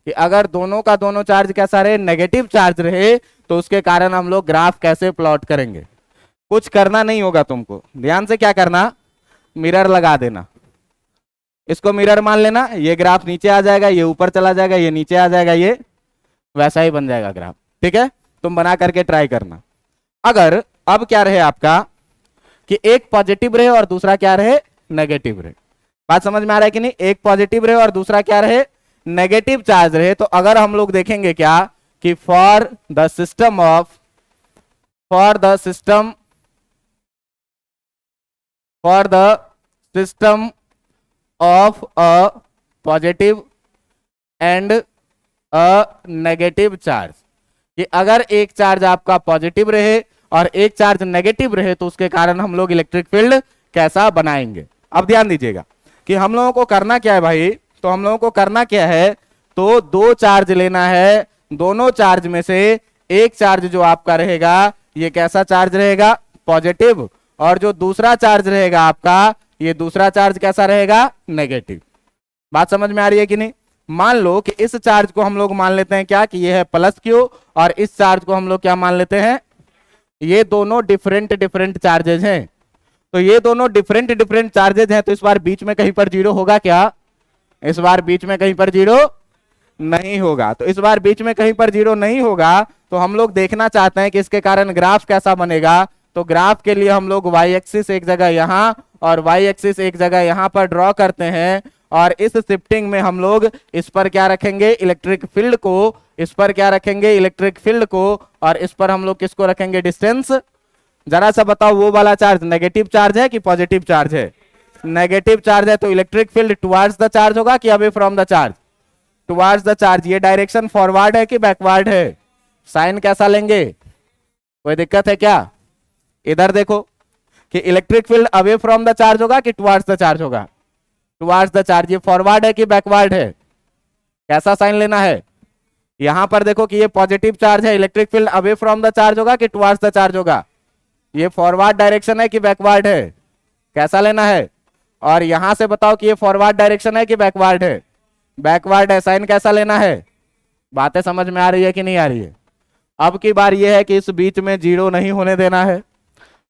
कि अगर दोनों का दोनों चार्ज कैसा रहे, नेगेटिव चार्ज रहे, तो उसके कारण हम लोग ग्राफ कैसे प्लॉट करेंगे। कुछ करना नहीं होगा तुमको, ध्यान से क्या करना, मिरर लगा देना, इसको मिरर मान लेना, ये ग्राफ नीचे आ जाएगा, ये ऊपर चला जाएगा, ये नीचे आ जाएगा, ये वैसा ही बन जाएगा ग्राफ। ठीक है, तुम बना करके ट्राई करना। अगर अब क्या रहे आपका कि एक पॉजिटिव रहे और दूसरा क्या रहे, नेगेटिव रहे। बात समझ में आ रहा है कि नहीं। एक पॉजिटिव रहे और दूसरा क्या रहे, नेगेटिव चार्ज रहे। तो अगर हम लोग देखेंगे क्या कि for the system of a positive and a negative charge, कि अगर एक चार्ज आपका पॉजिटिव रहे और एक चार्ज नेगेटिव रहे, तो उसके कारण हम लोग इलेक्ट्रिक फील्ड कैसा बनाएंगे। अब ध्यान दीजिएगा कि हम लोगों को करना क्या है भाई, तो हम लोगों को करना क्या है, तो दो चार्ज लेना है, दोनों चार्ज में से एक चार्ज जो आपका रहेगा ये कैसा चार्ज रहेगा, पॉजिटिव, और जो दूसरा चार्ज रहेगा आपका, ये दूसरा चार्ज कैसा रहेगा, नेगेटिव। बात समझ में आ रही है कि नहीं। मान लो कि इस चार्ज को हम लोग मान लेते हैं क्या कि ये है प्लस क्यू, और इस चार्ज को हम लोग क्या मान लेते हैं, ये दोनों डिफरेंट चार्जेज हैं। तो ये दोनों डिफरेंट चार्जेज हैं, तो इस बार बीच में कहीं पर जीरो होगा क्या, इस बार बीच में कहीं पर जीरो नहीं होगा। तो इस बार बीच में कहीं पर जीरो नहीं होगा, तो हम लोग देखना चाहते हैं कि इसके कारण ग्राफ कैसा बनेगा। तो ग्राफ के लिए हम लोग वाई एक्सिस एक जगह यहां और वाई एक्सिस एक जगह यहां पर ड्रॉ करते हैं, और इस शिफ्टिंग में हम लोग इस पर क्या रखेंगे, इलेक्ट्रिक फील्ड को, इस पर क्या रखेंगे, इलेक्ट्रिक फील्ड को, और इस पर हम लोग किसको रखेंगे, डिस्टेंस। जरा सा बताओ वो वाला चार्ज नेगेटिव चार्ज है कि पॉजिटिव चार्ज है, नेगेटिव चार्ज है, तो electric field towards the charge होगा कि away from the charge, towards the charge. ये डायरेक्शन फॉरवर्ड है कि बैकवर्ड है, साइन कैसा लेंगे, कोई दिक्कत है क्या। इधर देखो कि electric field away from the charge होगा कि टुवर्ड्स द चार्ज होगा, टुवर्ड्स द चार्ज। ये फॉरवर्ड है कि बैकवर्ड है, कैसा साइन लेना है। यहां पर देखो कि ये पॉजिटिव चार्ज है, electric field away from the charge होगा कि टुवर्ड्स द चार्ज होगा, ये फॉरवर्ड डायरेक्शन है कि बैकवर्ड है, कैसा लेना है। और यहां से बताओ कि ये फॉरवर्ड डायरेक्शन है कि बैकवर्ड है, बैकवर्ड है, साइन कैसा लेना है। बातें समझ में आ रही है कि नहीं आ रही है। अब की बार ये है कि इस बीच में जीरो नहीं होने देना है,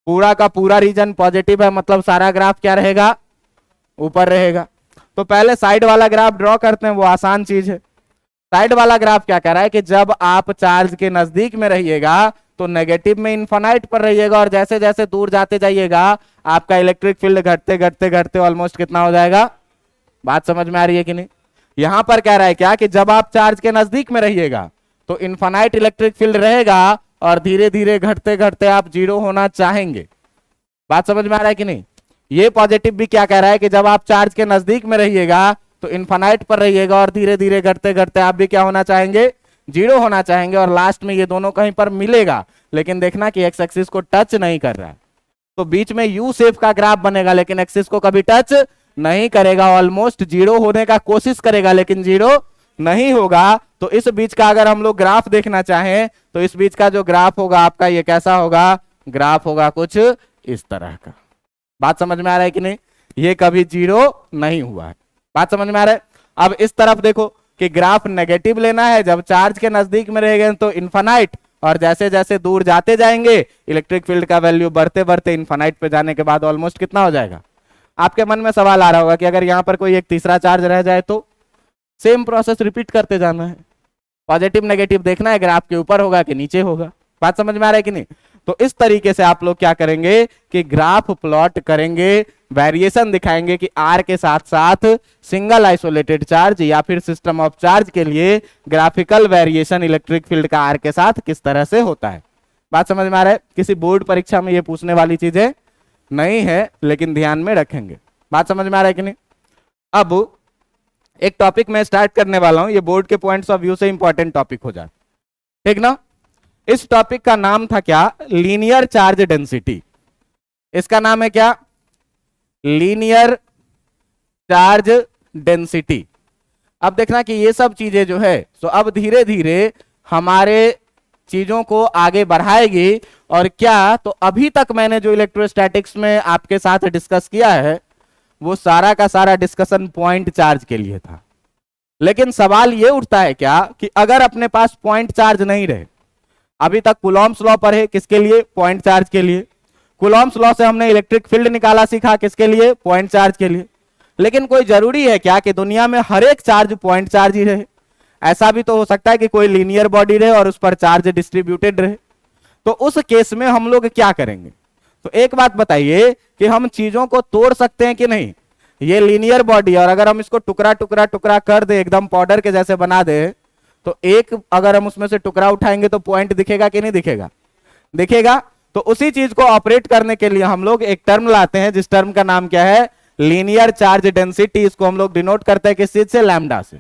पूरा का पूरा रीजन पॉजिटिव है, मतलब सारा ग्राफ क्या रहेगा, ऊपर रहेगा। तो पहले साइड वाला ग्राफ ड्रॉ करते हैं, वो आसान चीज है। साइड वाला ग्राफ क्या कह रहा है कि जब आप चार्ज के नजदीक में रहिएगा तो नेगेटिव में इनफाइनाइट पर रहिएगा, और जैसे जैसे दूर जाते जाइएगा आपका इलेक्ट्रिक फील्ड घटते घटते घटते ऑलमोस्ट कितना हो जाएगा। बात समझ में आ रही है कि नहीं? यहां पर कह रहा है क्या कि जब आप चार्ज के नजदीक में रहिएगा तो इनफाइनाइट इलेक्ट्रिक फील्ड रहेगा और धीरे धीरे घटते घटते आप जीरो होना चाहेंगे। बात समझ में आ रहा है कि नहीं? ये पॉजिटिव भी क्या कह रहा है कि जब आप चार्ज के नजदीक में रहिएगा तो इनफाइनाइट पर रहिएगा और धीरे धीरे घटते घटते आप भी क्या होना चाहेंगे, जीरो होना चाहेंगे, और लास्ट में ये दोनों कहीं पर मिलेगा। लेकिन देखना कि एक्स एक्सिस को टच नहीं कर रहा है, तो बीच में यू शेप का ग्राफ बनेगा लेकिन एक्सिस को कभी टच नहीं करेगा, ऑलमोस्ट जीरो होने का कोशिश करेगा लेकिन जीरो नहीं होगा। तो इस बीच का अगर हम लोग ग्राफ देखना चाहें तो इस बीच का जो ग्राफ होगा आपका ये कैसा होगा, ग्राफ होगा कुछ इस तरह का। बात समझ में आ रहा है कि नहीं? ये कभी जीरो नहीं हुआ है। बात समझ में आ रहा है? अब इस तरफ देखो कि ग्राफ नेगेटिव लेना है, जब चार्ज के नजदीक में रहेंगे तो इनफाइनाइट, और जैसे जैसे दूर जाते जाएंगे इलेक्ट्रिक फील्ड का वैल्यू बढ़ते बढ़ते इनफाइनाइट पे जाने के बाद ऑलमोस्ट कितना हो जाएगा। आपके मन में सवाल आ रहा होगा कि अगर यहां पर कोई एक तीसरा चार्ज रह जाए तो सेम प्रोसेस रिपीट करते जाना है, पॉजिटिव नेगेटिव देखना है ग्राफ के ऊपर होगा कि नीचे होगा। बात समझ में आ रहा है कि नहीं? तो इस तरीके से आप लोग क्या करेंगे कि ग्राफ प्लॉट करेंगे, वेरिएशन दिखाएंगे कि आर के साथ साथ सिंगल आइसोलेटेड चार्ज या फिर सिस्टम ऑफ चार्ज के लिए ग्राफिकल वेरिएशन इलेक्ट्रिक फील्ड का आर के साथ किस तरह से होता है। बात समझ में आ रहा है? किसी बोर्ड परीक्षा में ये पूछने वाली चीजें नहीं है, लेकिन ध्यान में रखेंगे। बात समझ में आ रहा है कि नहीं? अब एक टॉपिक मैं स्टार्ट करने वाला हूं, ये बोर्ड के पॉइंट्स ऑफ व्यू से इंपॉर्टेंट टॉपिक हो जाए, ठीक ना? इस टॉपिक का नाम था क्या, लीनियर चार्ज डेंसिटी। इसका नाम है क्या, लीनियर चार्ज डेंसिटी। अब देखना कि ये सब चीजें जो है तो अब धीरे धीरे हमारे चीजों को आगे बढ़ाएगी। और क्या, तो अभी तक मैंने जो इलेक्ट्रोस्टैटिक्स में आपके साथ डिस्कस किया है वो सारा का सारा डिस्कशन पॉइंट चार्ज के लिए था। लेकिन सवाल ये उठता है क्या कि अगर अपने पास पॉइंट चार्ज नहीं रहे, अभी तक कूलॉम्स लॉ पर है किसके लिए, पॉइंट चार्ज के लिए। कूलॉम्स लॉ से हमने इलेक्ट्रिक फील्ड निकाला सीखा किसके लिए, पॉइंट चार्ज के लिए। लेकिन कोई जरूरी है क्या कि दुनिया में हर एक चार्ज पॉइंट चार्ज ही रहे? ऐसा भी तो हो सकता है कि कोई लीनियर बॉडी रहे और उस पर चार्ज डिस्ट्रीब्यूटेड रहे। तो उस केस में हम लोग क्या करेंगे? तो एक बात बताइए कि हम चीजों को तोड़ सकते हैं कि नहीं? ये लीनियर बॉडी, और अगर हम इसको टुकड़ा टुकड़ा टुकड़ा कर दे, एकदम पाउडर के जैसे बना दे, तो एक अगर हम उसमें से टुकड़ा उठाएंगे तो पॉइंट दिखेगा कि नहीं दिखेगा? दिखेगा। तो उसी चीज को ऑपरेट करने के लिए हम लोग एक टर्म लाते हैं जिस टर्म का नाम क्या है, लीनियर चार्ज डेंसिटी। इसको हम लोग डिनोट करते हैं किस चीज से, लैम्डा से।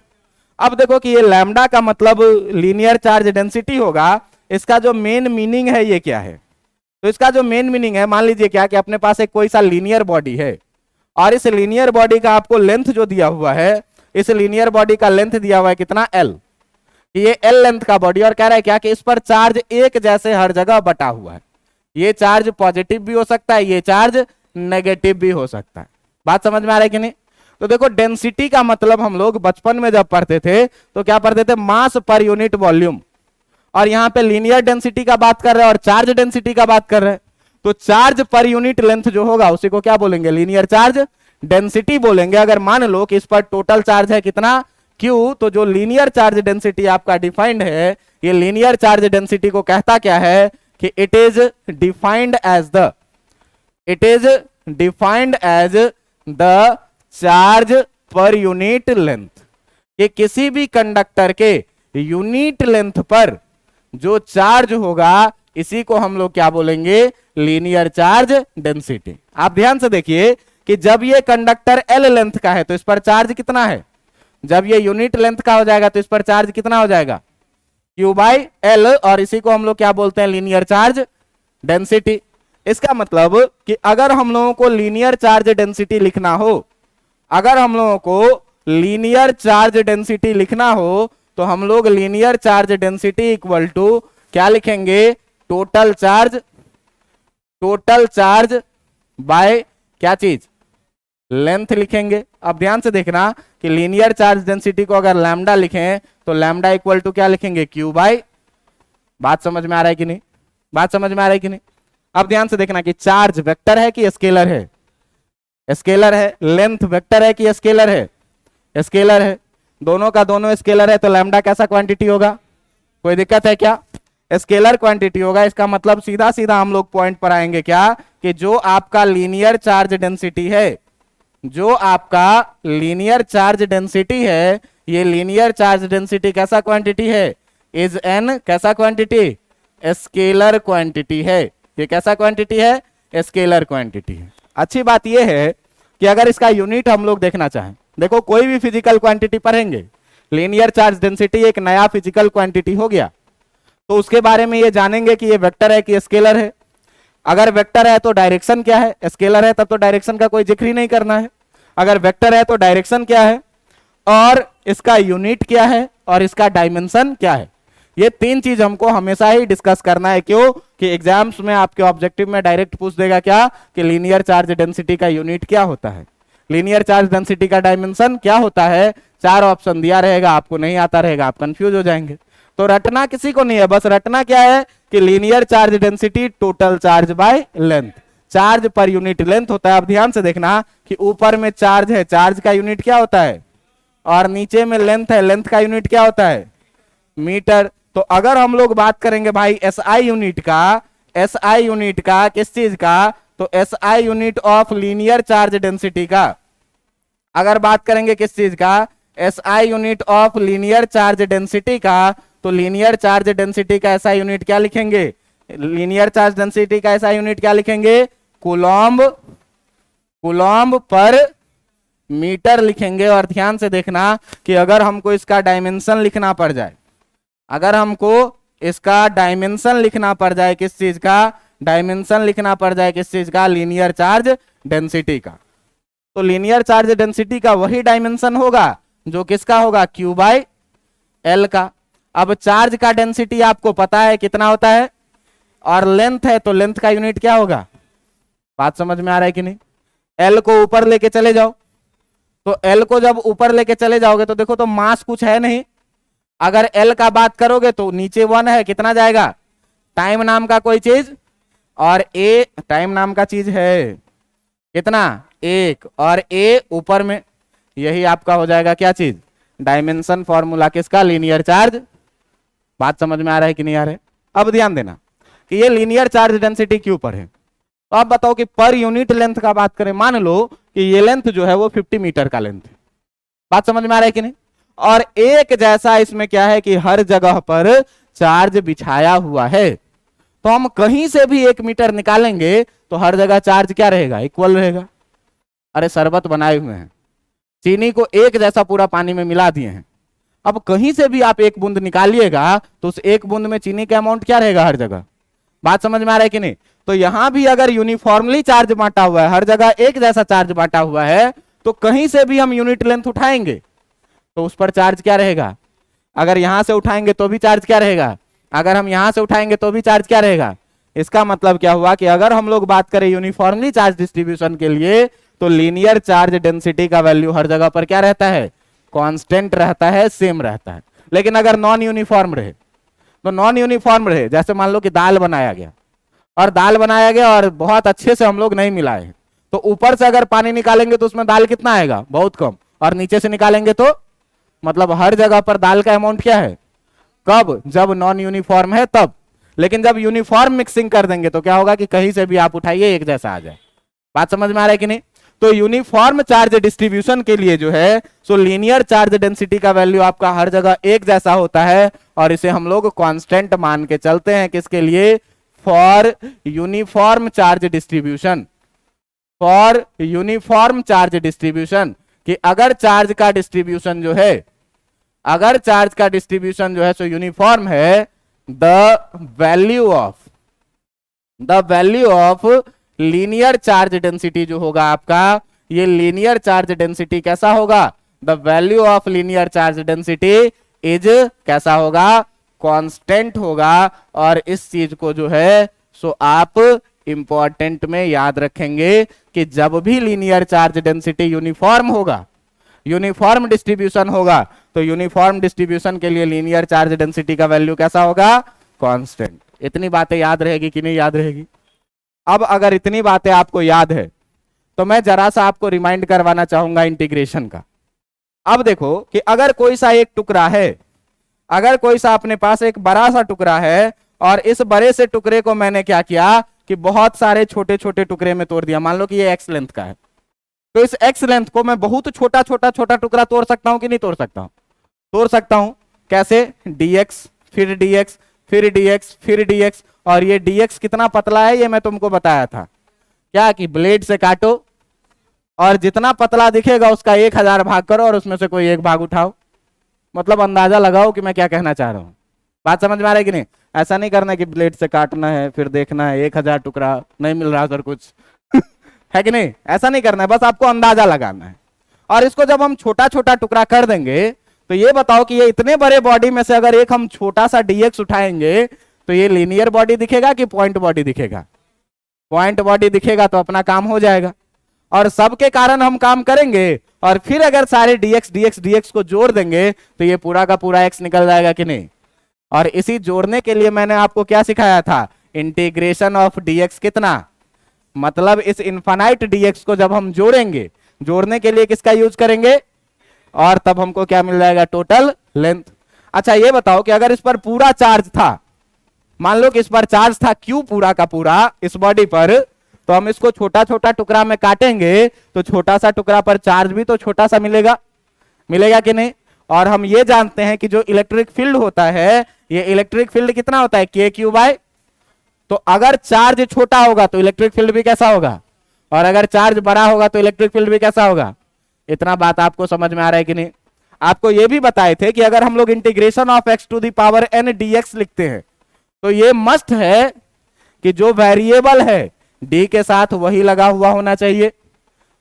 अब देखो कि ये लैम्डा का मतलब लीनियर चार्ज डेंसिटी होगा, इसका जो मेन मीनिंग है ये क्या है? तो इसका जो मेन मीनिंग है, मान लीजिए क्या कि अपने पास एक कोई सा लीनियर बॉडी है और इस लीनियर बॉडी का आपको लेंथ जो दिया हुआ है, इस लीनियर बॉडी का लेंथ दिया हुआ है कितना, L। ये L लेंथ का बॉडी, और कह रहा है क्या कि इस पर चार्ज एक जैसे हर जगह बटा हुआ है। ये चार्ज पॉजिटिव भी हो सकता है, ये चार्ज नेगेटिव भी हो सकता है। बात समझ में आ रहा है कि नहीं? तो देखो डेंसिटी का मतलब हम लोग बचपन में जब पढ़ते थे तो क्या पढ़ते थे, मास पर यूनिट वॉल्यूम। और यहां पे लीनियर डेंसिटी का बात कर रहे हैं और चार्ज डेंसिटी का बात कर रहे हैं। तो चार्ज पर यूनिट लेंथ जो होगा उसी को क्या बोलेंगे, लीनियर चार्ज डेंसिटी बोलेंगे। अगर मान लो कि इस पर टोटल चार्ज है कितना, Q, तो जो लीनियर चार्ज डेंसिटी आपका डिफाइंड है, ये लीनियर चार्ज डेंसिटी को कहता क्या है कि it is defined as the charge per unit length. कि किसी भी कंडक्टर के यूनिट लेंथ पर जो चार्ज होगा इसी को हम लोग क्या बोलेंगे, लीनियर चार्ज डेंसिटी। आप ध्यान से देखिए कि जब ये कंडक्टर L लेंथ का है तो इस पर चार्ज कितना है, जब ये यूनिट लेंथ का हो जाएगा तो इस पर चार्ज कितना हो जाएगा, Q/L, और इसी को हम लोग क्या बोलते हैं, लीनियर चार्ज डेंसिटी। इसका मतलब कि अगर हम लोगों को लीनियर चार्ज डेंसिटी लिखना हो, अगर हम लोगों को लीनियर चार्ज डेंसिटी लिखना हो तो हम लोग linear charge density equal to क्या लिखेंगे, टोटल चार्ज बाय क्या चीज, लेंथ लिखेंगे। अब ध्यान से देखना कि लीनियर चार्ज डेंसिटी को अगर लैम्डा लिखें तो लैम्डा इक्वल टू क्या लिखेंगे, Q/। बात समझ में आ रहा है कि नहीं? बात समझ में आ रहा है कि नहीं? अब ध्यान से देखना कि चार्ज वेक्टर है कि स्केलर है, स्केलर है। लेंथ वेक्टर है कि स्केलर है, स्केलर है, दोनों का दोनों स्केलर है, तो लैम्डा कैसा क्वांटिटी होगा? कोई दिक्कत है क्या? स्केलर क्वांटिटी होगा। इसका मतलब सीधा सीधा हम लोग पॉइंट पर आएंगे क्या, कि जो आपका लीनियर चार्ज डेंसिटी है, जो आपका लीनियर चार्ज डेंसिटी है, ये लीनियर चार्ज डेंसिटी कैसा क्वांटिटी है? इज एन कैसा क्वांटिटी? स्केलर क्वांटिटी है। ये कैसा क्वांटिटी है? स्केलर क्वांटिटी है। अच्छी बात यह है कि अगर इसका यूनिट हम लोग देखना चाहें, देखो कोई भी फिजिकल क्वांटिटी पढ़ेंगे, लीनियर चार्ज डेंसिटी एक नया फिजिकल क्वांटिटी हो गया, तो उसके बारे में ये जानेंगे कि ये वेक्टर है कि स्केलर है। अगर वेक्टर है तो डायरेक्शन क्या है, स्केलर है तब तो डायरेक्शन का कोई जिक्र ही नहीं करना है। अगर वेक्टर है तो डायरेक्शन क्या है, और इसका यूनिट क्या है, और इसका डायमेंशन क्या है। ये तीन चीज हमको हमेशा ही डिस्कस करना है। क्यों? कि एग्जाम्स में आपके ऑब्जेक्टिव में डायरेक्ट पूछ देगा क्या, कि लीनियर चार्ज डेंसिटी का यूनिट क्या होता है, लीनियर चार्ज डेंसिटी का डायमेंशन क्या होता है। 4 ऑप्शन दिया रहेगा, आपको नहीं आता रहेगा, आप कंफ्यूज हो जाएंगे। तो रटना किसी को नहीं है, बस रटना क्या है कि linear charge density total charge by length, charge per unit length होता है। अब ध्यान से देखना कि ऊपर में चार्ज है, चार्ज का यूनिट क्या होता है, और नीचे में लेंथ है, लेंथ का यूनिट क्या होता है? मीटर। तो अगर हम लोग बात करेंगे भाई एसआई यूनिट का, एसआई यूनिट का किस चीज का, तो SI unit of linear charge density का। अगर बात करेंगे किस चीज का, SI unit of linear charge density का, तो लीनियर चार्ज डेंसिटी का ऐसा यूनिट क्या लिखेंगे, लीनियर चार्ज डेंसिटी का ऐसा यूनिट क्या लिखेंगे? कूलॉम्ब, कूलॉम्ब पर मीटर लिखेंगे। और ध्यान से देखना कि अगर हमको इसका डायमेंशन लिखना पड़ जाए, अगर हमको इसका डायमेंशन लिखना पड़ जाए, किस चीज का डायमेंशन लिखना पड़ जाए, किस चीज का? लीनियर चार्ज डेंसिटी का। तो लीनियर चार्ज डेंसिटी का वही डायमेंशन होगा जो किसका होगा? Q बाय L का। अब चार्ज का डेंसिटी आपको पता है कितना होता है, और लेंथ है तो लेंथ का यूनिट क्या होगा? बात समझ में आ रहा है कि नहीं? L को ऊपर लेके चले जाओ, तो L को जब ऊपर लेके चले जाओगे तो देखो तो मास कुछ है नहीं। अगर L का बात करोगे तो नीचे 1 है, कितना जाएगा? टाइम नाम का कोई चीज, और A टाइम नाम का चीज है, कितना? 1, और A ऊपर में, यही आपका हो जाएगा क्या चीज? डायमेंशन फॉर्मूला किसका? Linear charge. बात समझ में आ रहा है कि नहीं आ रहा है? अब ध्यान देना कि ये लीनियर चार्ज डेंसिटी क्यों पर है। तो आप बताओ कि पर यूनिट लेंथ का बात करें, मान लो कि ये लेंथ जो है वो 50 मीटर का लेंथ है। बात समझ में आ रहा है कि नहीं? और एक जैसा इसमें क्या है कि हर जगह पर चार्ज बिछाया हुआ है, तो हम कहीं से भी 1 मीटर निकालेंगे तो हर जगह चार्ज क्या रहेगा? इक्वल रहेगा। अरे शरबत बनाए हुए हैं, चीनी को एक जैसा पूरा पानी में मिला दिए हैं, अब कहीं से भी आप 1 बूंद निकालिएगा तो उस 1 बूंद में चीनी का अमाउंट क्या रहेगा हर जगह। बात समझ में आ रहा है कि नहीं? तो यहां भी अगर यूनिफॉर्मली चार्ज बांटा हुआ है, हर जगह एक जैसा चार्ज बांटा हुआ है, तो कहीं से भी हम यूनिट लेंथ उठाएंगे तो उस पर चार्ज क्या रहेगा? अगर यहां से उठाएंगे तो भी चार्ज क्या रहेगा? अगर हम यहां से उठाएंगे तो भी चार्ज क्या रहेगा? इसका मतलब क्या हुआ कि अगर हम लोग बात करें यूनिफॉर्मली चार्ज डिस्ट्रीब्यूशन के लिए, तो लीनियर चार्ज डेंसिटी का वैल्यू हर जगह पर क्या रहता है? कांस्टेंट रहता है, सेम रहता है। लेकिन अगर नॉन यूनिफॉर्म रहे, तो नॉन यूनिफॉर्म रहे, जैसे मान लो कि दाल बनाया गया, और दाल बनाया गया और बहुत अच्छे से हम लोग नहीं मिलाए, तो ऊपर से अगर पानी निकालेंगे तो उसमें दाल कितना आएगा? बहुत कम। और नीचे से निकालेंगे तो मतलब हर जगह पर दाल का अमाउंट क्या है? कब? जब नॉन यूनिफॉर्म है तब। लेकिन जब यूनिफॉर्म मिक्सिंग कर देंगे तो क्या होगा कि कहीं से भी आप उठाइए एक जैसा आ जाए। बात समझ में आ रहा है कि नहीं? तो यूनिफॉर्म चार्ज डिस्ट्रीब्यूशन के लिए जो है सो लीनियर चार्ज डेंसिटी का वैल्यू आपका हर जगह एक जैसा होता है, और इसे हम लोग कांस्टेंट मान के चलते हैं। किसके लिए? For uniform charge distribution, for uniform charge distribution. कि अगर चार्ज का डिस्ट्रीब्यूशन जो है, अगर चार्ज का डिस्ट्रीब्यूशन जो है सो यूनिफॉर्म है, the value of linear charge density जो होगा आपका, ये लीनियर चार्ज डेंसिटी कैसा होगा? The value of linear charge density is कैसा होगा? कांस्टेंट होगा। और इस चीज को जो है सो आप इंपॉर्टेंट में याद रखेंगे कि जब भी लीनियर चार्ज डेंसिटी यूनिफॉर्म होगा, यूनिफॉर्म डिस्ट्रीब्यूशन होगा, तो यूनिफॉर्म डिस्ट्रीब्यूशन के लिए लीनियर चार्ज डेंसिटी का वैल्यू कैसा होगा? कांस्टेंट। इतनी बातें याद रहेगी कि नहीं याद रहेगी? अब अगर इतनी बातें आपको याद है तो मैं जरा सा आपको रिमाइंड करवाना चाहूंगा इंटीग्रेशन का। अब देखो कि अगर कोई सा एक टुकड़ा है, अगर कोई सा अपने पास एक बड़ा सा टुकड़ा है और इस बड़े से टुकड़े को मैंने क्या किया कि बहुत सारे छोटे छोटे टुकड़े में तोड़ दिया। मान लो कि ये एक्स लेंथ का है, तो इस एक्स लेंथ को मैं बहुत छोटा छोटा छोटा टुकड़ा तोड़ सकता हूं कि नहीं तोड़ सकता हूं? तोड़ सकता हूं। कैसे? dx फिर dx फिर dx फिर dx, और ये dx कितना पतला है ये मैं तुमको बताया था क्या कि ब्लेड से काटो और जितना पतला दिखेगा उसका 1000 भाग करो और उसमें से कोई एक भाग उठाओ। मतलब अंदाजा लगाओ कि मैं क्या कहना चाह रहा हूं। बात समझ में आ रहा है कि नहीं? ऐसा नहीं करना कि ब्लेड से काटना है फिर देखना है 1000 टुकड़ा नहीं मिल रहा सर कुछ है कि नहीं? ऐसा नहीं करना है, बस आपको अंदाजा लगाना है। और इसको जब हम छोटा छोटा टुकड़ा कर देंगे तो ये बताओ कि ये इतने बड़े बॉडी में से अगर एक हम छोटा सा dx उठाएंगे तो ये लीनियर बॉडी दिखेगा कि पॉइंट बॉडी दिखेगा? पॉइंट बॉडी दिखेगा, तो अपना काम हो जाएगा। और सबके कारण हम काम करेंगे और फिर अगर सारे dx dx dx को जोड़ देंगे तो ये पूरा का पूरा x निकल जाएगा कि नहीं? और इसी जोड़ने के लिए मैंने आपको क्या सिखाया था? इंटीग्रेशन ऑफ dx कितना, मतलब इस इनफाइनाइट dx को जब हम जोड़ेंगे, जोड़ने के लिए किसका यूज करेंगे? और तब हमको क्या मिल जाएगा? Total length. अच्छा ये बताओ कि अगर इस पर पूरा चार्ज था, मान लो कि इस पर चार्ज था Q पूरा का पूरा इस बॉडी पर, तो हम इसको छोटा छोटा टुकड़ा में काटेंगे तो छोटा सा टुकड़ा पर चार्ज भी तो छोटा सा मिलेगा, मिलेगा कि नहीं? और हम ये जानते हैं कि जो इलेक्ट्रिक फील्ड होता है, ये इलेक्ट्रिक फील्ड कितना होता है? KQ/, तो अगर चार्ज छोटा होगा तो इलेक्ट्रिक फील्ड भी कैसा होगा, और अगर चार्ज बड़ा होगा तो इलेक्ट्रिक फील्ड भी कैसा होगा? इतना बात आपको समझ में आ रहा है कि नहीं? आपको यह भी बताए थे कि अगर हम लोग इंटीग्रेशन ऑफ x⁴n dx लिखते हैं तो ये मस्ट है कि जो वेरिएबल है d के साथ वही लगा हुआ होना चाहिए,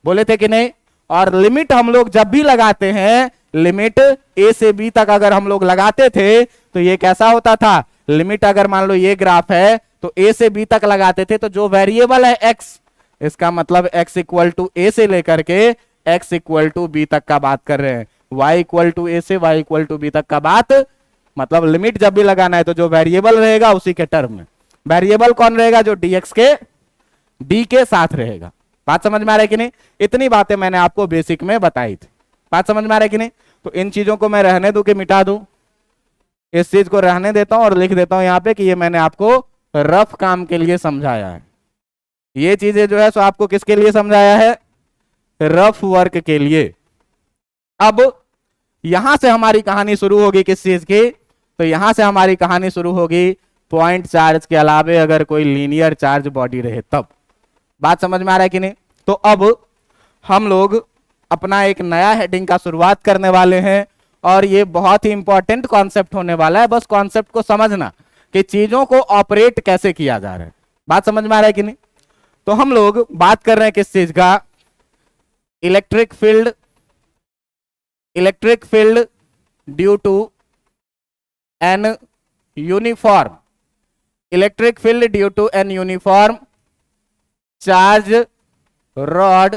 बोले थे कि नहीं? और लिमिट हम लोग जब भी लगाते हैं, लिमिट a से b तक अगर हम लोग लगाते थे तो ये कैसा होता था? लिमिट अगर मान लो ये ग्राफ है तो a से b तक लगाते थे, तो जो वेरिएबल है x, इसका मतलब x इक्वल टू a से लेकर के x इक्वल टू b तक का बात कर रहे हैं, y इक्वल टू a से y इक्वल टू b तक का बात। मतलब लिमिट जब भी लगाना है तो जो वेरिएबल रहेगा उसी के टर्म में, वेरिएबल कौन रहेगा? जो dx के d के साथ रहेगा। बात समझ में आ रहा है कि नहीं? इतनी बातें मैंने आपको बेसिक में बताई थी। बात समझ में आ रहा है कि नहीं? तो इन चीजों को मैं रहने दूं कि मिटा दूं? इस चीज को रहने देता हूं और लिख देता हूं यहां पे कि ये मैंने आपको रफ काम के लिए समझाया है। ये चीजें जो है सो आपको किसके लिए समझाया है? रफ वर्क के लिए। अब यहां से हमारी कहानी शुरू होगी किस चीज की? तो यहां से हमारी कहानी शुरू होगी पॉइंट चार्ज के अलावे अगर कोई लीनियर चार्ज बॉडी रहे तब। बात समझ में आ रहा है कि नहीं? तो अब हम लोग अपना एक नया हेडिंग का शुरुआत करने वाले हैं और ये बहुत ही इंपॉर्टेंट कॉन्सेप्ट होने वाला है। बस कॉन्सेप्ट को समझना कि चीजों को ऑपरेट कैसे किया जा रहा है। बात समझ में आ रहा है कि नहीं? तो हम लोग बात कर रहे हैं किस चीज का? Electric field, electric field due to an uniform, electric field due to an uniform charge rod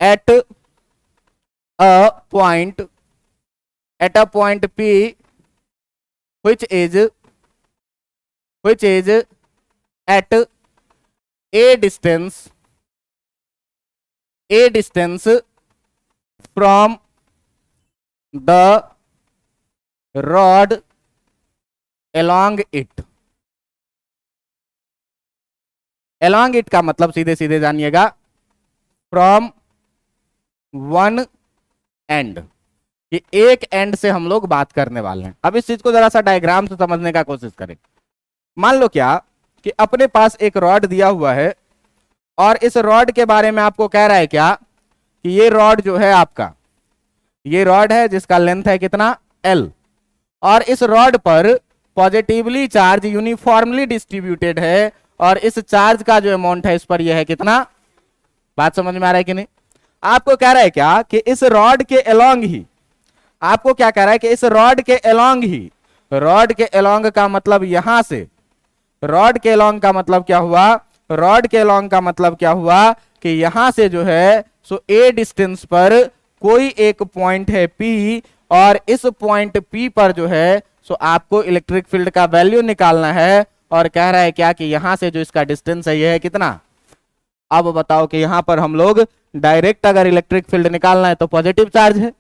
at a point P which is at a distance from the rod along it। along it का मतलब सीधे सीधे जानिएगा from one and, ये एक and से हम लोग बात करने वाले हैं। अब इस चीज को जरा सा डायग्राम से समझने का कोशिश करें। मान लो क्या कि अपने पास एक रॉड दिया हुआ है और इस रॉड के बारे में आपको कह रहा है क्या कि ये रॉड जो है आपका, ये रॉड है जिसका लेंथ है कितना? L, और इस रॉड पर पॉजिटिवली चार्ज यूनिफॉर्मली डिस्ट्रीब्यूटेड है और इस चार्ज का जो अमाउंट है इस पर यह है कितना? बात समझ में आ रहा है कि नहीं? आपको कह रहा है क्या कि इस रॉड के अलोंग ही, आपको क्या कह रहा है कि इस रॉड के अलोंग ही, रॉड के अलोंग का मतलब यहां से, रॉड के अलोंग का मतलब क्या हुआ? रॉड के अलोंग का मतलब क्या हुआ कि यहां से जो है सो ए डिस्टेंस पर कोई एक पॉइंट है P और इस पॉइंट P पर जो है सो आपको इलेक्ट्रिक फील्ड का वैल्यू निकालना है। और कह रहा है क्या कि यहां से जो इसका डिस्टेंस है यह है कितना? अब बताओ कि यहां पर हम लोग डायरेक्ट अगर इलेक्ट्रिक फील्ड निकालना है तो पॉजिटिव चार्ज है,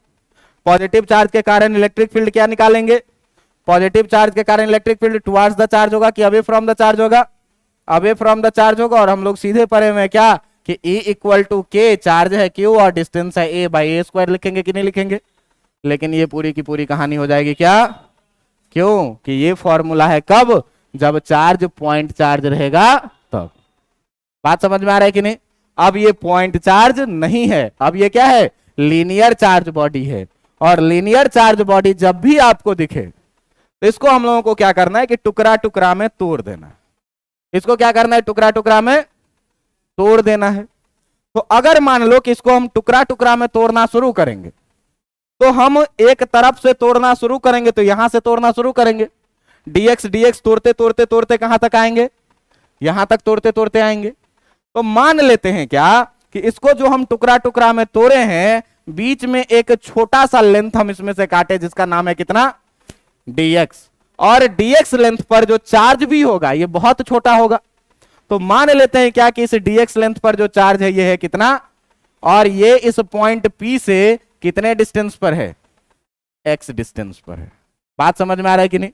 पॉजिटिव चार्ज के कारण इलेक्ट्रिक फील्ड क्या निकालेंगे, पॉजिटिव चार्ज के कारण electric field towards the charge होगा कि अवे फ्रॉम द चार्ज होगा, अवे फ्रॉम द चार्ज होगा। और हम लोग सीधे पढ़े हुए क्या कि E इक्वल टू के, चार्ज है Q और डिस्टेंस है A बाई A स्क्वायर, लिखेंगे कि नहीं लिखेंगे। लेकिन ये पूरी की पूरी कहानी हो जाएगी क्या, क्यों कि ये फॉर्मूला है कब, जब चार्ज पॉइंट चार्ज रहेगा तब। बात समझ में आ रहा है कि नहीं। अब ये पॉइंट चार्ज नहीं है, अब ये क्या है, लीनियर चार्ज बॉडी है। और लीनियर चार्ज बॉडी जब भी आपको दिखे तो इसको हम लोगों को क्या करना है कि टुकड़ा टुकड़ा में तोड़ देना है। इसको क्या करना है, टुकड़ा टुकड़ा में तोड़ देना है। तो अगर मान लो कि इसको हम टुकड़ा टुकड़ा में तोड़ना शुरू करेंगे, तो हम एक तरफ से तोड़ना शुरू करेंगे तो यहां से तोड़ना शुरू करेंगे, dx dx तोड़ते तोड़ते तोड़ते कहां तक आएंगे, यहां तक तोड़ते तोड़ते आएंगे। तो मान लेते हैं क्या कि इसको जो हम टुकड़ा टुकड़ा में तोड़े हैं, बीच में एक छोटा सा लेंथ हम इसमें से काटे जिसका नाम है कितना, dx। और dx लेंथ पर जो चार्ज भी होगा ये बहुत छोटा होगा। तो मान लेते हैं क्या कि इस dx लेंथ पर जो चार्ज है ये है कितना, और ये इस पॉइंट P से कितने डिस्टेंस पर है, x डिस्टेंस पर है। बात समझ में आ रहा है कि नहीं।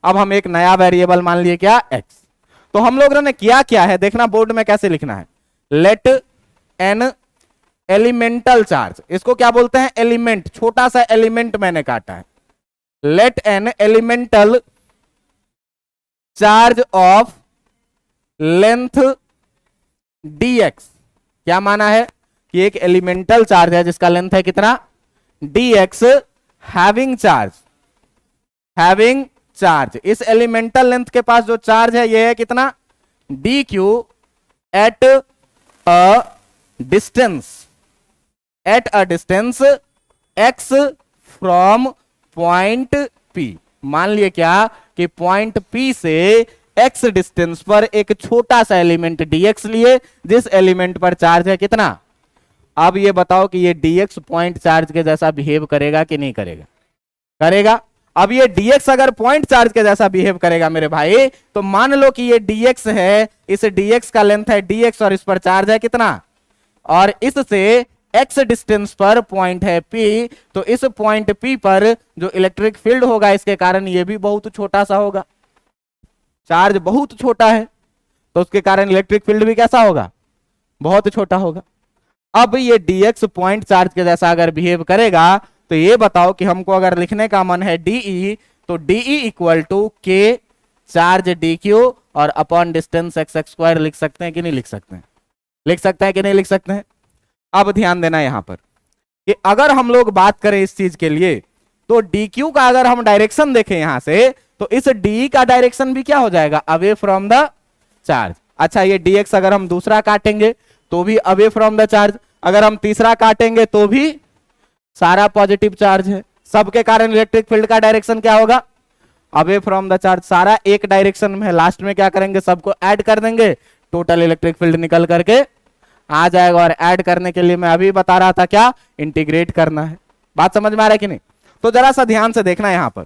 अब हम एक नया वेरिएबल मान लिए क्या, x। तो हम लोगों ने किया क्या है, देखना बोर्ड में कैसे लिखना है, लेट एन एलिमेंटल चार्ज, इसको क्या बोलते हैं, एलिमेंट, छोटा सा एलिमेंट मैंने काटा है। Let an elemental charge of length dx, क्या माना है कि एक एलिमेंटल चार्ज है जिसका लेंथ है कितना, dx, having charge, having charge. इस एलिमेंटल लेंथ के पास जो चार्ज है ये है कितना, dq at a distance, at a distance x from point P। मान लिए क्या कि पॉइंट P से x डिस्टेंस पर एक छोटा सा एलिमेंट dx लिए, जिस एलिमेंट पर चार्ज है कितना। अब ये बताओ कि ये dx पॉइंट चार्ज के जैसा बिहेव करेगा कि नहीं करेगा, करेगा। अब ये dx अगर पॉइंट चार्ज के जैसा बिहेव करेगा मेरे भाई, तो मान लो कि ये dx है, इस dx का लेंथ है dx और इस पर चार्ज है कितना, और इससे x डिस्टेंस पर पॉइंट है P। तो इस पॉइंट P पर जो इलेक्ट्रिक फील्ड होगा इसके कारण ये भी बहुत छोटा सा होगा, चार्ज बहुत छोटा है तो उसके कारण इलेक्ट्रिक फील्ड भी कैसा होगा, बहुत छोटा होगा। अब ये dx पॉइंट चार्ज के जैसा अगर बिहेव करेगा तो ये बताओ कि हमको अगर लिखने का मन है dE, तो dE equal to k charge dq और अपॉन डिस्टेंस x स्क्वायर लिख सकते हैं कि नहीं लिख सकते हैं, लिख सकते हैं कि नहीं लिख सकते हैं। अब ध्यान देना यहां पर कि अगर हम लोग बात करें इस चीज के लिए, तो dq का अगर हम डायरेक्शन देखें यहां से, तो इस dE का डायरेक्शन भी क्या हो जाएगा, अवे फ्रॉम द चार्ज। अच्छा, ये dx अगर हम दूसरा काटेंगे तो भी अवे फ्रॉम द चार्ज, अगर हम तीसरा काटेंगे तो भी सारा पॉजिटिव चार्ज है, सबके कारण इलेक्ट्रिक फील्ड का डायरेक्शन क्या होगा, अवे फ्रॉम द चार्ज। सारा एक डायरेक्शन में है, लास्ट में क्या करेंगे, सबको ऐड कर देंगे, टोटल इलेक्ट्रिक फील्ड निकल करके आ जाएगा। और ऐड करने के लिए मैं अभी बता रहा था क्या, इंटीग्रेट करना है। बात समझ में आ रहा है कि नहीं। तो जरा सा ध्यान से देखना यहां पर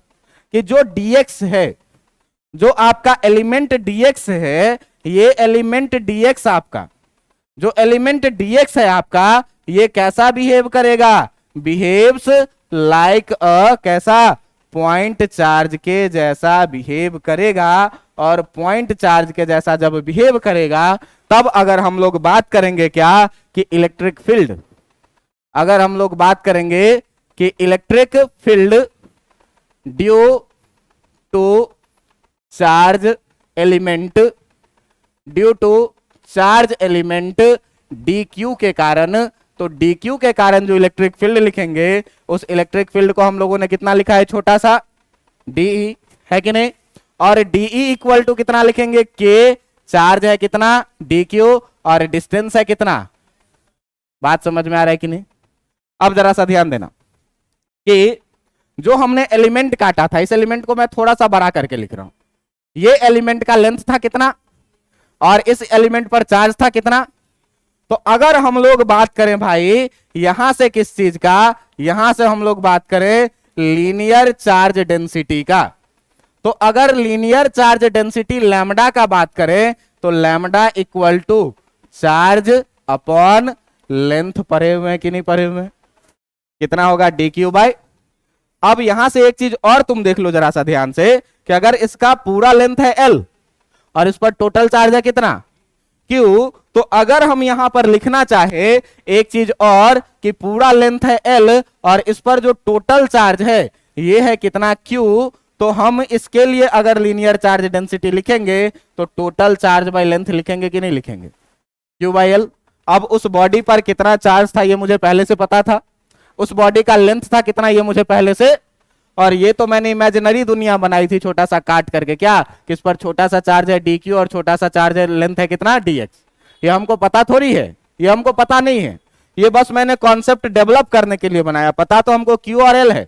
कि जो dx है, जो आपका एलिमेंट dx है, ये एलिमेंट dx आपका, जो एलिमेंट dx है आपका, ये कैसा बिहेव करेगा, बिहेव्स लाइक अ कैसा, पॉइंट चार्ज के जैसा बिहेव करेगा। और पॉइंट चार्ज के जैसा जब बिहेव करेगा तब अगर हम लोग बात करेंगे क्या कि इलेक्ट्रिक फील्ड, अगर हम लोग बात करेंगे कि electric field due to charge element, due to charge element dq के कारण, तो dq के कारण जो इलेक्ट्रिक फील्ड लिखेंगे उस इलेक्ट्रिक फील्ड को हम लोगों ने कितना लिखा है, छोटा सा dE, है कि नहीं। और dE इक्वल टू कितना लिखेंगे, k, चार्ज है कितना dq और डिस्टेंस है कितना। बात समझ में आ रहा है कि नहीं। अब जरा सा ध्यान देना कि जो हमने एलिमेंट काटा था, इस एलिमेंट को मैं थोड़ा सा बड़ा करके लिख रहा हूं। ये एलिमेंट का लेंथ था कितना और इस एलिमेंट पर चार्ज था कितना। तो अगर हम लोग बात करें भाई यहां से किस चीज का, यहां से हम लोग बात करें लीनियर चार्ज डेंसिटी का, तो अगर लीनियर चार्ज डेंसिटी लैम्डा का बात करें तो lambda equal to charge upon length पढ़े हुए हैं कि नहीं पढ़े हुए हैं? कितना होगा डी क्यू बाई। अब यहां से एक चीज और तुम देख लो जरा सा ध्यान से कि अगर इसका पूरा लेंथ है एल और इस पर टोटल चार्ज है कितना क्यू, तो अगर हम यहां पर लिखना चाहे एक चीज और कि पूरा लेंथ है एल और इस पर जो टोटल चार्ज है ये है कितना क्यू, तो हम इसके लिए अगर लीनियर चार्ज डेंसिटी लिखेंगे तो टोटल चार्ज बाय लेंथ लिखेंगे कि नहीं लिखेंगे, क्यू बाई एल। अब उस बॉडी पर कितना चार्ज था ये मुझे पहले से पता था, उस बॉडी का लेंथ था कितना ये मुझे पहले से, और ये तो मैंने इमेजिनरी दुनिया बनाई थी छोटा सा काट करके, क्या किस पर छोटा सा चार्ज है डी क्यू और छोटा सा चार्ज है लेंथ है कितना डी एक्स। ये हमको पता थोड़ी है, ये हमको पता नहीं है, ये बस मैंने कॉन्सेप्ट डेवलप करने के लिए बनाया। पता तो हमको क्यू और एल है,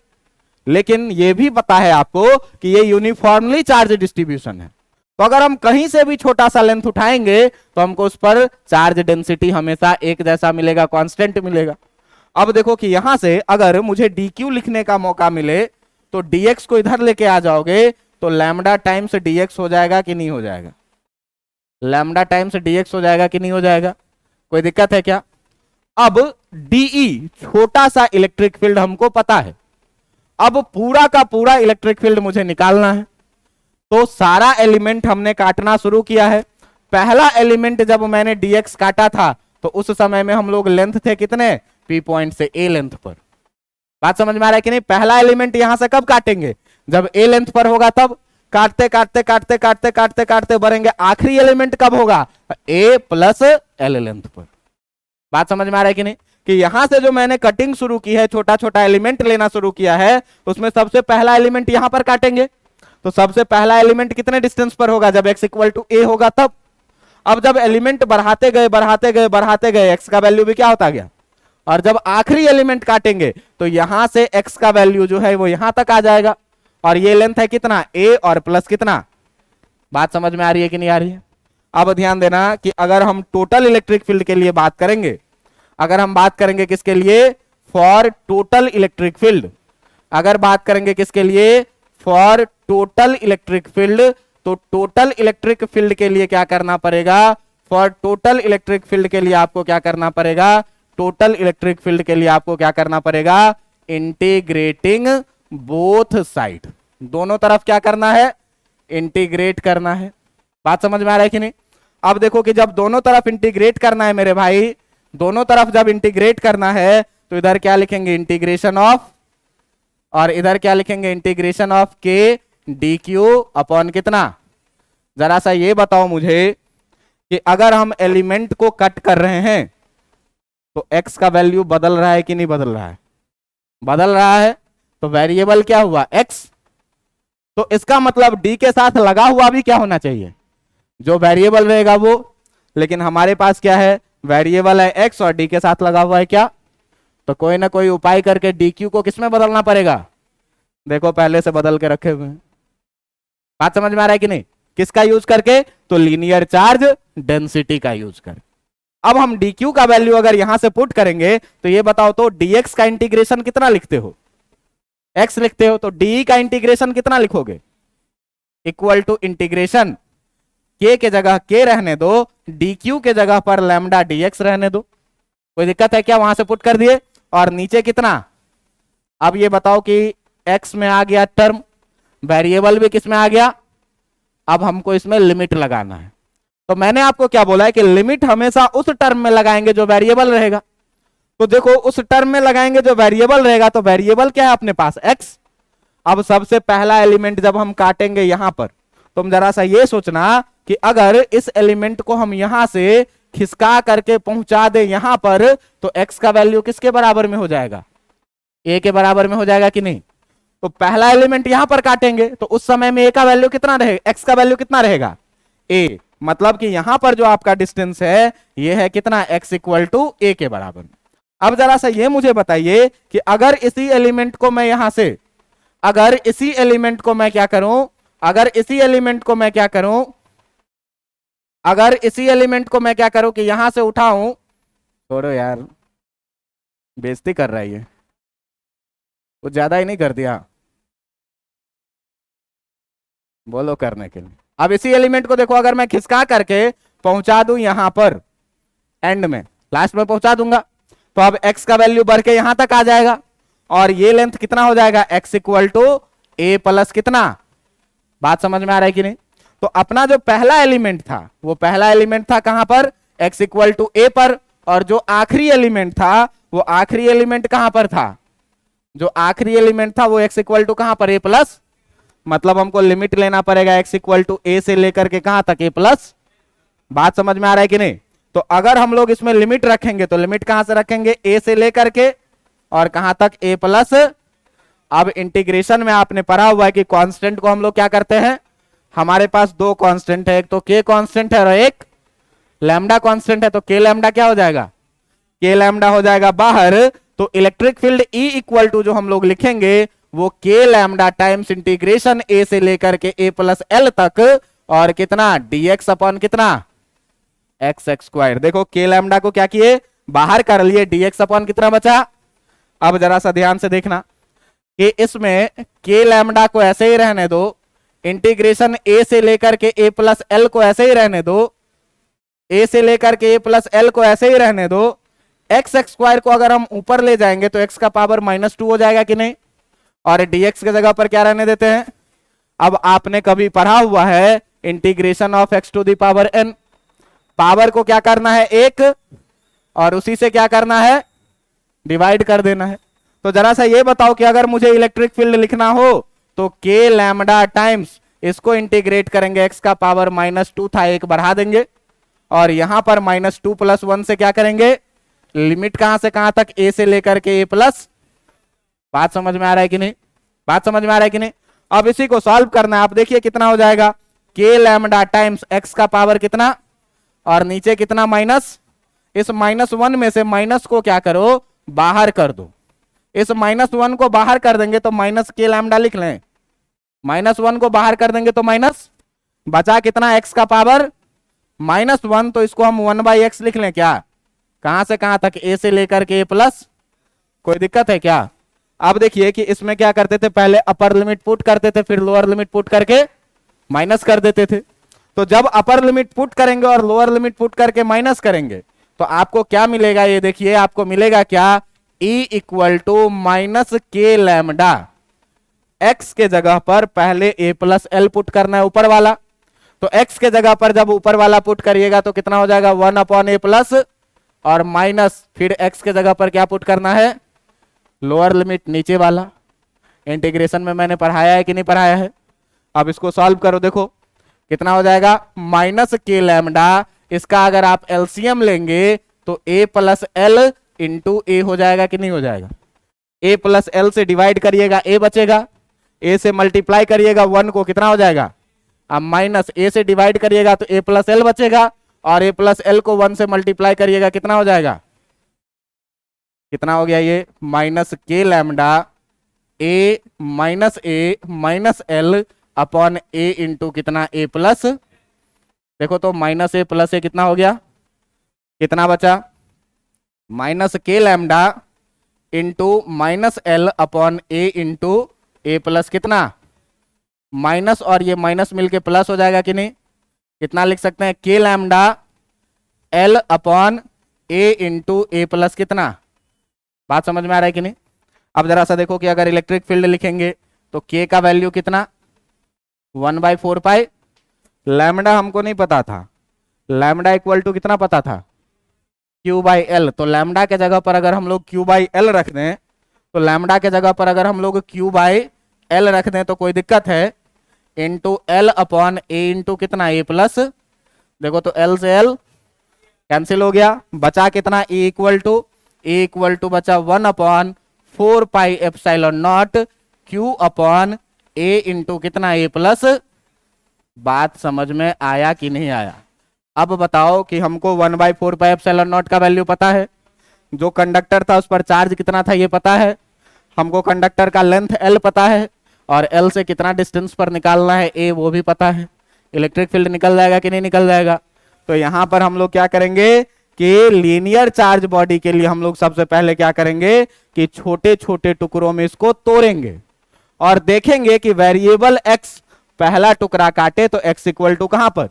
लेकिन ये भी पता है आपको कि ये यूनिफॉर्मली चार्ज डिस्ट्रीब्यूशन है। तो अगर हम कहीं से भी छोटा सा लेंथ उठाएंगे तो हमको उस पर चार्ज डेंसिटी हमेशा एक जैसा मिलेगा, कांस्टेंट मिलेगा। अब देखो कि यहां से अगर मुझे dq लिखने का मौका मिले तो dx को इधर लेके आ जाओगे तो लैम्डा टाइम्स dx हो जाएगा कि नहीं हो जाएगा, लैम्डा टाइम्स dx हो जाएगा कि नहीं हो जाएगा, कोई दिक्कत है क्या? अब dE छोटा सा इलेक्ट्रिक फील्ड हमको पता है, अब पूरा का पूरा इलेक्ट्रिक फील्ड मुझे निकालना है। तो सारा एलिमेंट हमने काटना शुरू किया है। पहला एलिमेंट जब मैंने dx काटा था तो उस समय में हम लोग लेंथ थे कितने, पी पॉइंट से ए लेंथ पर। बात समझ में आ रहा है कि नहीं? पहला एलिमेंट यहां से कब काटेंगे, जब ए लेंथ पर होगा तब। काटते काटते काटते काटते काटते काटते बढ़ेंगे, आखिरी एलिमेंट कब होगा, ए प्लस एल लेंथ पर। बात समझ में आ रहा है कि नहीं? कि यहां से जो मैंने कटिंग शुरू की है, छोटा छोटा एलिमेंट लेना शुरू किया है, उसमें सबसे पहला एलिमेंट यहां पर काटेंगे। तो सबसे पहला एलिमेंट कितने डिस्टेंस पर होगा, जब x इक्वल टू ए होगा तब। अब जब एलिमेंट बढ़ाते गए बढ़ाते गए बढ़ाते गए x का वैल्यू भी क्या होता गया, और जब आखिरी एलिमेंट काटेंगे तो यहां से x का वैल्यू जो है वो यहां तक आ जाएगा, और ये लेंथ है कितना, a और प्लस कितना। बात समझ में आ रही है कि नहीं आ रही है? अब ध्यान देना कि अगर हम टोटल इलेक्ट्रिक फील्ड के लिए बात करेंगे, अगर हम बात करेंगे किसके लिए, फॉर टोटल इलेक्ट्रिक फील्ड, अगर बात करेंगे किसके लिए, फॉर टोटल इलेक्ट्रिक फील्ड, तो टोटल इलेक्ट्रिक फील्ड के लिए क्या करना पड़ेगा, फॉर टोटल इलेक्ट्रिक फील्ड के लिए आपको क्या करना पड़ेगा, टोटल इलेक्ट्रिक फील्ड के लिए आपको क्या करना पड़ेगा, इंटीग्रेटिंग बोथ साइड, दोनों तरफ क्या करना है, इंटीग्रेट करना है। बात समझ में आ रहा है कि नहीं? अब देखो कि जब दोनों तरफ इंटीग्रेट करना है मेरे भाई, दोनों तरफ जब इंटीग्रेट करना है तो इधर क्या लिखेंगे, इंटीग्रेशन ऑफ, और इधर क्या लिखेंगे, इंटीग्रेशन ऑफ के डी क्यू अपॉन कितना। जरा सा ये बताओ मुझे कि अगर हम एलिमेंट को कट कर रहे हैं तो x का वैल्यू बदल रहा है कि नहीं बदल रहा है, बदल रहा है, तो वेरिएबल क्या हुआ, x। तो इसका मतलब d के साथ लगा हुआ भी क्या होना चाहिए, जो वेरिएबल रहेगा वो। लेकिन हमारे पास क्या है, वेरिएबल है x और d के साथ लगा हुआ है क्या, तो कोई ना कोई उपाय करके dq को किसमें बदलना पड़ेगा, देखो पहले से बदल के रखे हुए हैं। बात समझ में आ रहा है कि नहीं? किसका यूज करके, तो लीनियर चार्ज डेंसिटी का यूज कर। अब हम dq का वैल्यू अगर यहां से पुट करेंगे तो ये बताओ तो dx का इंटीग्रेशन कितना लिखते हो, x लिखते हो, तो de का इंटीग्रेशन कितना लिखोगे, इक्वल टू इंटीग्रेशन k के जगह k रहने दो, dq के जगह पर लैम्डा dx रहने दो। कोई दिक्कत है क्या, वहां से पुट कर दिए, और नीचे कितना। अब ये बताओ कि x में आ गया टर्म, वेरिएबल भी किस में आ गया, अब हमको इसमें लिमिट लगाना है। तो मैंने आपको क्या बोला है कि लिमिट हमेशा उस टर्म में लगाएंगे जो वेरिएबल रहेगा। तो देखो उस टर्म में लगाएंगे जो वेरिएबल रहेगा, तो वेरिएबल क्या है अपने पास, x। अब सबसे पहला एलिमेंट जब हम काटेंगे यहां पर, तुम जरा सा ये सोचना कि अगर इस एलिमेंट को हम यहां से खिसका करके पहुंचा दे यहां पर, तो x का वैल्यू किसके बराबर में हो जाएगा, a के बराबर में हो जाएगा कि नहीं। तो पहला एलिमेंट यहां पर काटेंगे तो उस समय में a का वैल्यू कितना रहेगा, x का वैल्यू कितना रहेगा, a। मतलब कि यहां पर जो आपका डिस्टेंस है ये है कितना, x इक्वल टू a के बराबर। अब जरा सा ये मुझे बताइए कि अगर इसी एलिमेंट को मैं यहां से, अगर इसी एलिमेंट को मैं क्या करूं, अगर इसी एलिमेंट को मैं क्या करूं, अगर इसी एलिमेंट को मैं क्या करूं कि यहां से उठाऊं, छोड़ो यार बेइज्जती कर रहा है ये, कुछ ज्यादा ही नहीं कर दिया, बोलो करने के लिए। अब इसी एलिमेंट को देखो, अगर मैं खिसका करके पहुंचा दूं यहां पर एंड में, लास्ट में पहुंचा दूंगा। तो अब x का वैल्यू बढ़ के यहां तक आ जाएगा और ये लेंथ कितना हो जाएगा, x equal to a plus कितना। बात समझ में आ रहा है कि नहीं। तो अपना जो पहला एलिमेंट था वो पहला एलिमेंट था कहां पर, x इक्वल टू ए पर, और जो आखिरी एलिमेंट था वो आखिरी एलिमेंट कहां पर था, जो आखिरी एलिमेंट था वो x इक्वल टू कहां पर, ए प्लस। मतलब हमको लिमिट लेना पड़ेगा x इक्वल टू ए से लेकर के कहां तक, ए प्लस। बात समझ में आ रहा है कि नहीं। तो अगर हम लोग इसमें लिमिट रखेंगे तो लिमिट कहां से रखेंगे, a से लेकर के और कहां तक, a प्लस। अब इंटीग्रेशन में आपने पढ़ा हुआ है कि कांस्टेंट को हम लोग क्या करते हैं, हमारे पास दो कांस्टेंट है, एक तो k कांस्टेंट है और एक लैम्डा कांस्टेंट है। तो k लैम्डा क्या हो जाएगा, k लैम्डा हो जाएगा बाहर। तो electric field E equal to जो हम लोग लिखेंगे वो k lambda times integration a से लेकर के a प्लस l तक, और कितना, dx अपॉन कितना, एक्स एक्स स्क्वायर। देखो के लैम्डा को क्या किए, बाहर कर लिए, dx अपॉन कितना बचा। अब जरा सा ध्यान से देखना कि इसमें के लैम्डा को ऐसे ही रहने दो, इंटीग्रेशन a से लेकर के a प्लस एल को ऐसे ही रहने दो, a से लेकर के a प्लस एल को ऐसे ही रहने दो। एक्स एक्स स्क्वायर को अगर हम ऊपर ले जाएंगे तो x का पावर -2 हो जाएगा कि नहीं, और dx की जगह पर क्या रहने देते हैं। अब आपने कभी पढ़ा हुआ है integration of x to the power n, power को क्या करना है, एक, और उसी से क्या करना है, डिवाइड कर देना है। तो जरा सा ये बताओ कि अगर मुझे इलेक्ट्रिक फील्ड लिखना हो तो के लैम्डा टाइम्स इसको इंटीग्रेट करेंगे, x का पावर -2 था, एक बढ़ा देंगे, और यहां पर -2 + 1 से क्या करेंगे, लिमिट कहां से कहां तक, a से लेकर के a प्लस। बात समझ में आ रहा है कि नहीं, बात समझ में आ रहा है कि नहीं। अब इसी को सॉल्व करना है। आप देखिए कितना हो जाएगा, के लैम्डा टाइम्स x का पावर कितना और नीचे कितना माइनस, इस -1 में से माइनस को क्या करो, बाहर कर दो। इस -1 को बाहर कर देंगे तो माइनस के लैम्डा लिख लें, -1 को बाहर कर देंगे तो माइनस, बचा कितना, x का पावर -1। तो इसको हम 1/x लिख लें क्या, कहां से कहां तक, a से लेकर के a प्लस। कोई दिक्कत है क्या। अब देखिए कि इसमें क्या करते थे, पहले अपर लिमिट पुट करते थे, फिर लोअर लिमिट पुट करके माइनस कर देते थे। तो जब अपर लिमिट पुट करेंगे और लोअर लिमिट पुट करके माइनस करेंगे तो आपको क्या मिलेगा, ये देखिए आपको मिलेगा क्या, E इक्वल टू माइनस के लैम्डा। x के जगह पर पहले a प्लस एल पुट करना है ऊपर वाला, तो x के जगह पर जब ऊपर वाला पुट करिएगा तो कितना हो जाएगा, 1/a प्लस, और माइनस फिर x के जगह पर क्या पुट करना है, लोअर लिमिट नीचे वाला। इंटीग्रेशन में मैंने पढ़ाया है कि नहीं पढ़ाया है। अब इसको सॉल्व करो, देखो कितना हो जाएगा, माइनस के लैम्डा, इसका अगर आप एलसीएम लेंगे तो a प्लस एल इंटू ए हो जाएगा कि नहीं हो जाएगा। a प्लस एल से डिवाइड करिएगा a बचेगा, a से मल्टीप्लाई करिएगा 1 को कितना हो जाएगा, अब माइनस a से डिवाइड करिएगा तो a प्लस एल बचेगा, और a प्लस एल को 1 से मल्टीप्लाई करिएगा कितना हो जाएगा, कितना हो गया ये, माइनस के lambda a minus L upon a into कितना, a प्लस। देखो तो -a प्लस a कितना हो गया, कितना बचा, माइनस के lambda into minus L upon a into a plus कितना, माइनस और ये माइनस मिलके प्लस हो जाएगा कि नहीं। कितना लिख सकते हैं, के lambda L upon a into a plus कितना। बात समझ में आ रहा है कि नहीं। अब जरा सा देखो कि अगर इलेक्ट्रिक फील्ड लिखेंगे तो k का वैल्यू कितना, 1/4 पाई। लैम्डा हमको नहीं पता था, लैम्डा इक्वल टू कितना पता था, q/l। तो लैम्डा के जगह पर अगर हम लोग q/l रख दें, तो लैम्डा के जगह पर अगर हम लोग q/l रख दें तो कोई दिक्कत है, इंटू एल अपॉन ए इंटू कितना, a प्लस। देखो तो l से l कैंसिल हो गया, बचा कितना, a इक्वल टू बचा 1/4 pi epsilon not q upon a into कितना, a प्लस। बात समझ में आया कि नहीं आया। अब बताओ कि हमको 1/4 पाई एप्सिलॉन नॉट का वैल्यू पता है, जो कंडक्टर था उस पर चार्ज कितना था ये पता है, हमको कंडक्टर का लेंथ l पता है, और l से कितना डिस्टेंस पर निकालना है a वो भी पता है। इलेक्ट्रिक फील्ड निकल जाएगा कि नहीं निकल जाएगा। तो यहां पर हम लोग क्या करेंगे कि लीनियर चार्ज बॉडी के लिए हम लोग सबसे पहले क्या करेंगे कि छोटे छोटे टुकड़ों में इसको तोड़ेंगे और देखेंगे कि वेरिएबल x पहला टुकड़ा काटे तो x इक्वल टू कहां पर,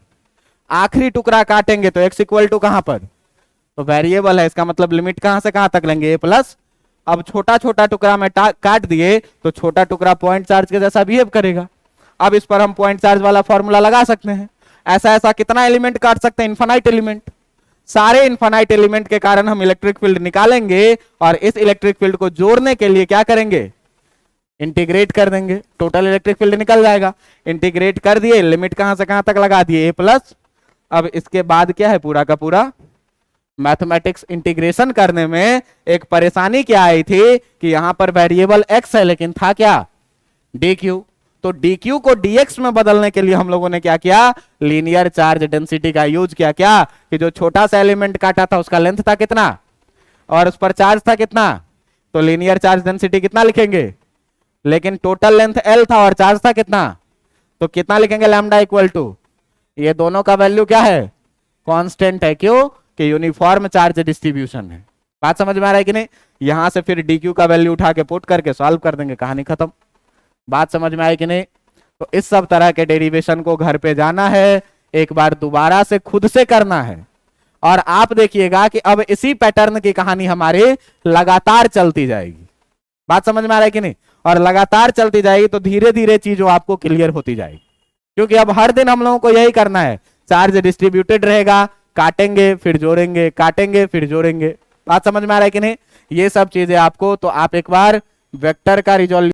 आखिरी टुकड़ा काटेंगे तो x इक्वल टू कहां पर, तो वेरिएबल है, इसका मतलब लिमिट कहां से कहां तक लेंगे, ए प्लस। अब छोटा छोटा टुकड़ा में काट दिए तो छोटा टुकड़ा पॉइंट चार्ज के जैसा बिहेव करेगा। अब इस पर हम पॉइंट चार्ज वाला फॉर्मूला लगा सकते हैं। ऐसा ऐसा कितना एलिमेंट काट सकते हैं, इनफाइनाइट एलिमेंट। सारे इनफाइनाइट एलिमेंट के कारण हम इलेक्ट्रिक फील्ड निकालेंगे और इस इलेक्ट्रिक फील्ड को जोड़ने के लिए क्या करेंगे, इंटीग्रेट कर देंगे, टोटल इलेक्ट्रिक फील्ड निकल जाएगा। इंटीग्रेट कर दिए, लिमिट कहां से कहां तक लगा दिए, ए प्लस। अब इसके बाद क्या है, पूरा का पूरा मैथमेटिक्स इंटीग्रेशन करने में एक परेशानी क्या आई थी कि यहां पर वेरिएबल एक्स है लेकिन था क्या, डी क्यू। तो डी क्यू को डीएक्स में बदलने के लिए हम लोगों ने क्या किया, लीनियर चार्ज डेंसिटी का यूज किया। क्या कि जो छोटा सा एलिमेंट काटा था उसका लेंथ था कितना और उस पर चार्ज था कितना, तो लीनियर चार्ज डेंसिटी कितना लिखेंगे, लेकिन टोटल लेंथ एल था और चार्ज था कितना, तो कितना लिखेंगे, लैम्डा इक्वल टू, ये दोनों का वैल्यू क्या है, कांस्टेंट है। क्यों कि यूनिफॉर्म चार्ज डिस्ट्रीब्यूशन है। बात समझ में आ रहा है कि नहीं। यहां से फिर डी क्यू का वैल्यू उठा के पुट करके सॉल्व कर देंगे, कहानी खत्म। बात समझ में आई कि नहीं। तो इस सब तरह के डेरिवेशन को घर पे जाना है, एक बार दोबारा से खुद से करना है और आप देखिएगा कि अब इसी पैटर्न की कहानी हमारे लगातार चलती जाएगी। बात समझ में आ रहा है कि नहीं। और लगातार चलती जाएगी तो धीरे धीरे चीजों आपको क्लियर होती जाएगी, क्योंकि अब हर दिन हम लोगों को यही करना है। चार्ज डिस्ट्रीब्यूटेड रहेगा, काटेंगे फिर जोड़ेंगे, काटेंगे फिर जोड़ेंगे। बात समझ में आ रहा है कि नहीं। ये सब चीजें आपको, तो आप एक बार वेक्टर का रिजोल्यूशन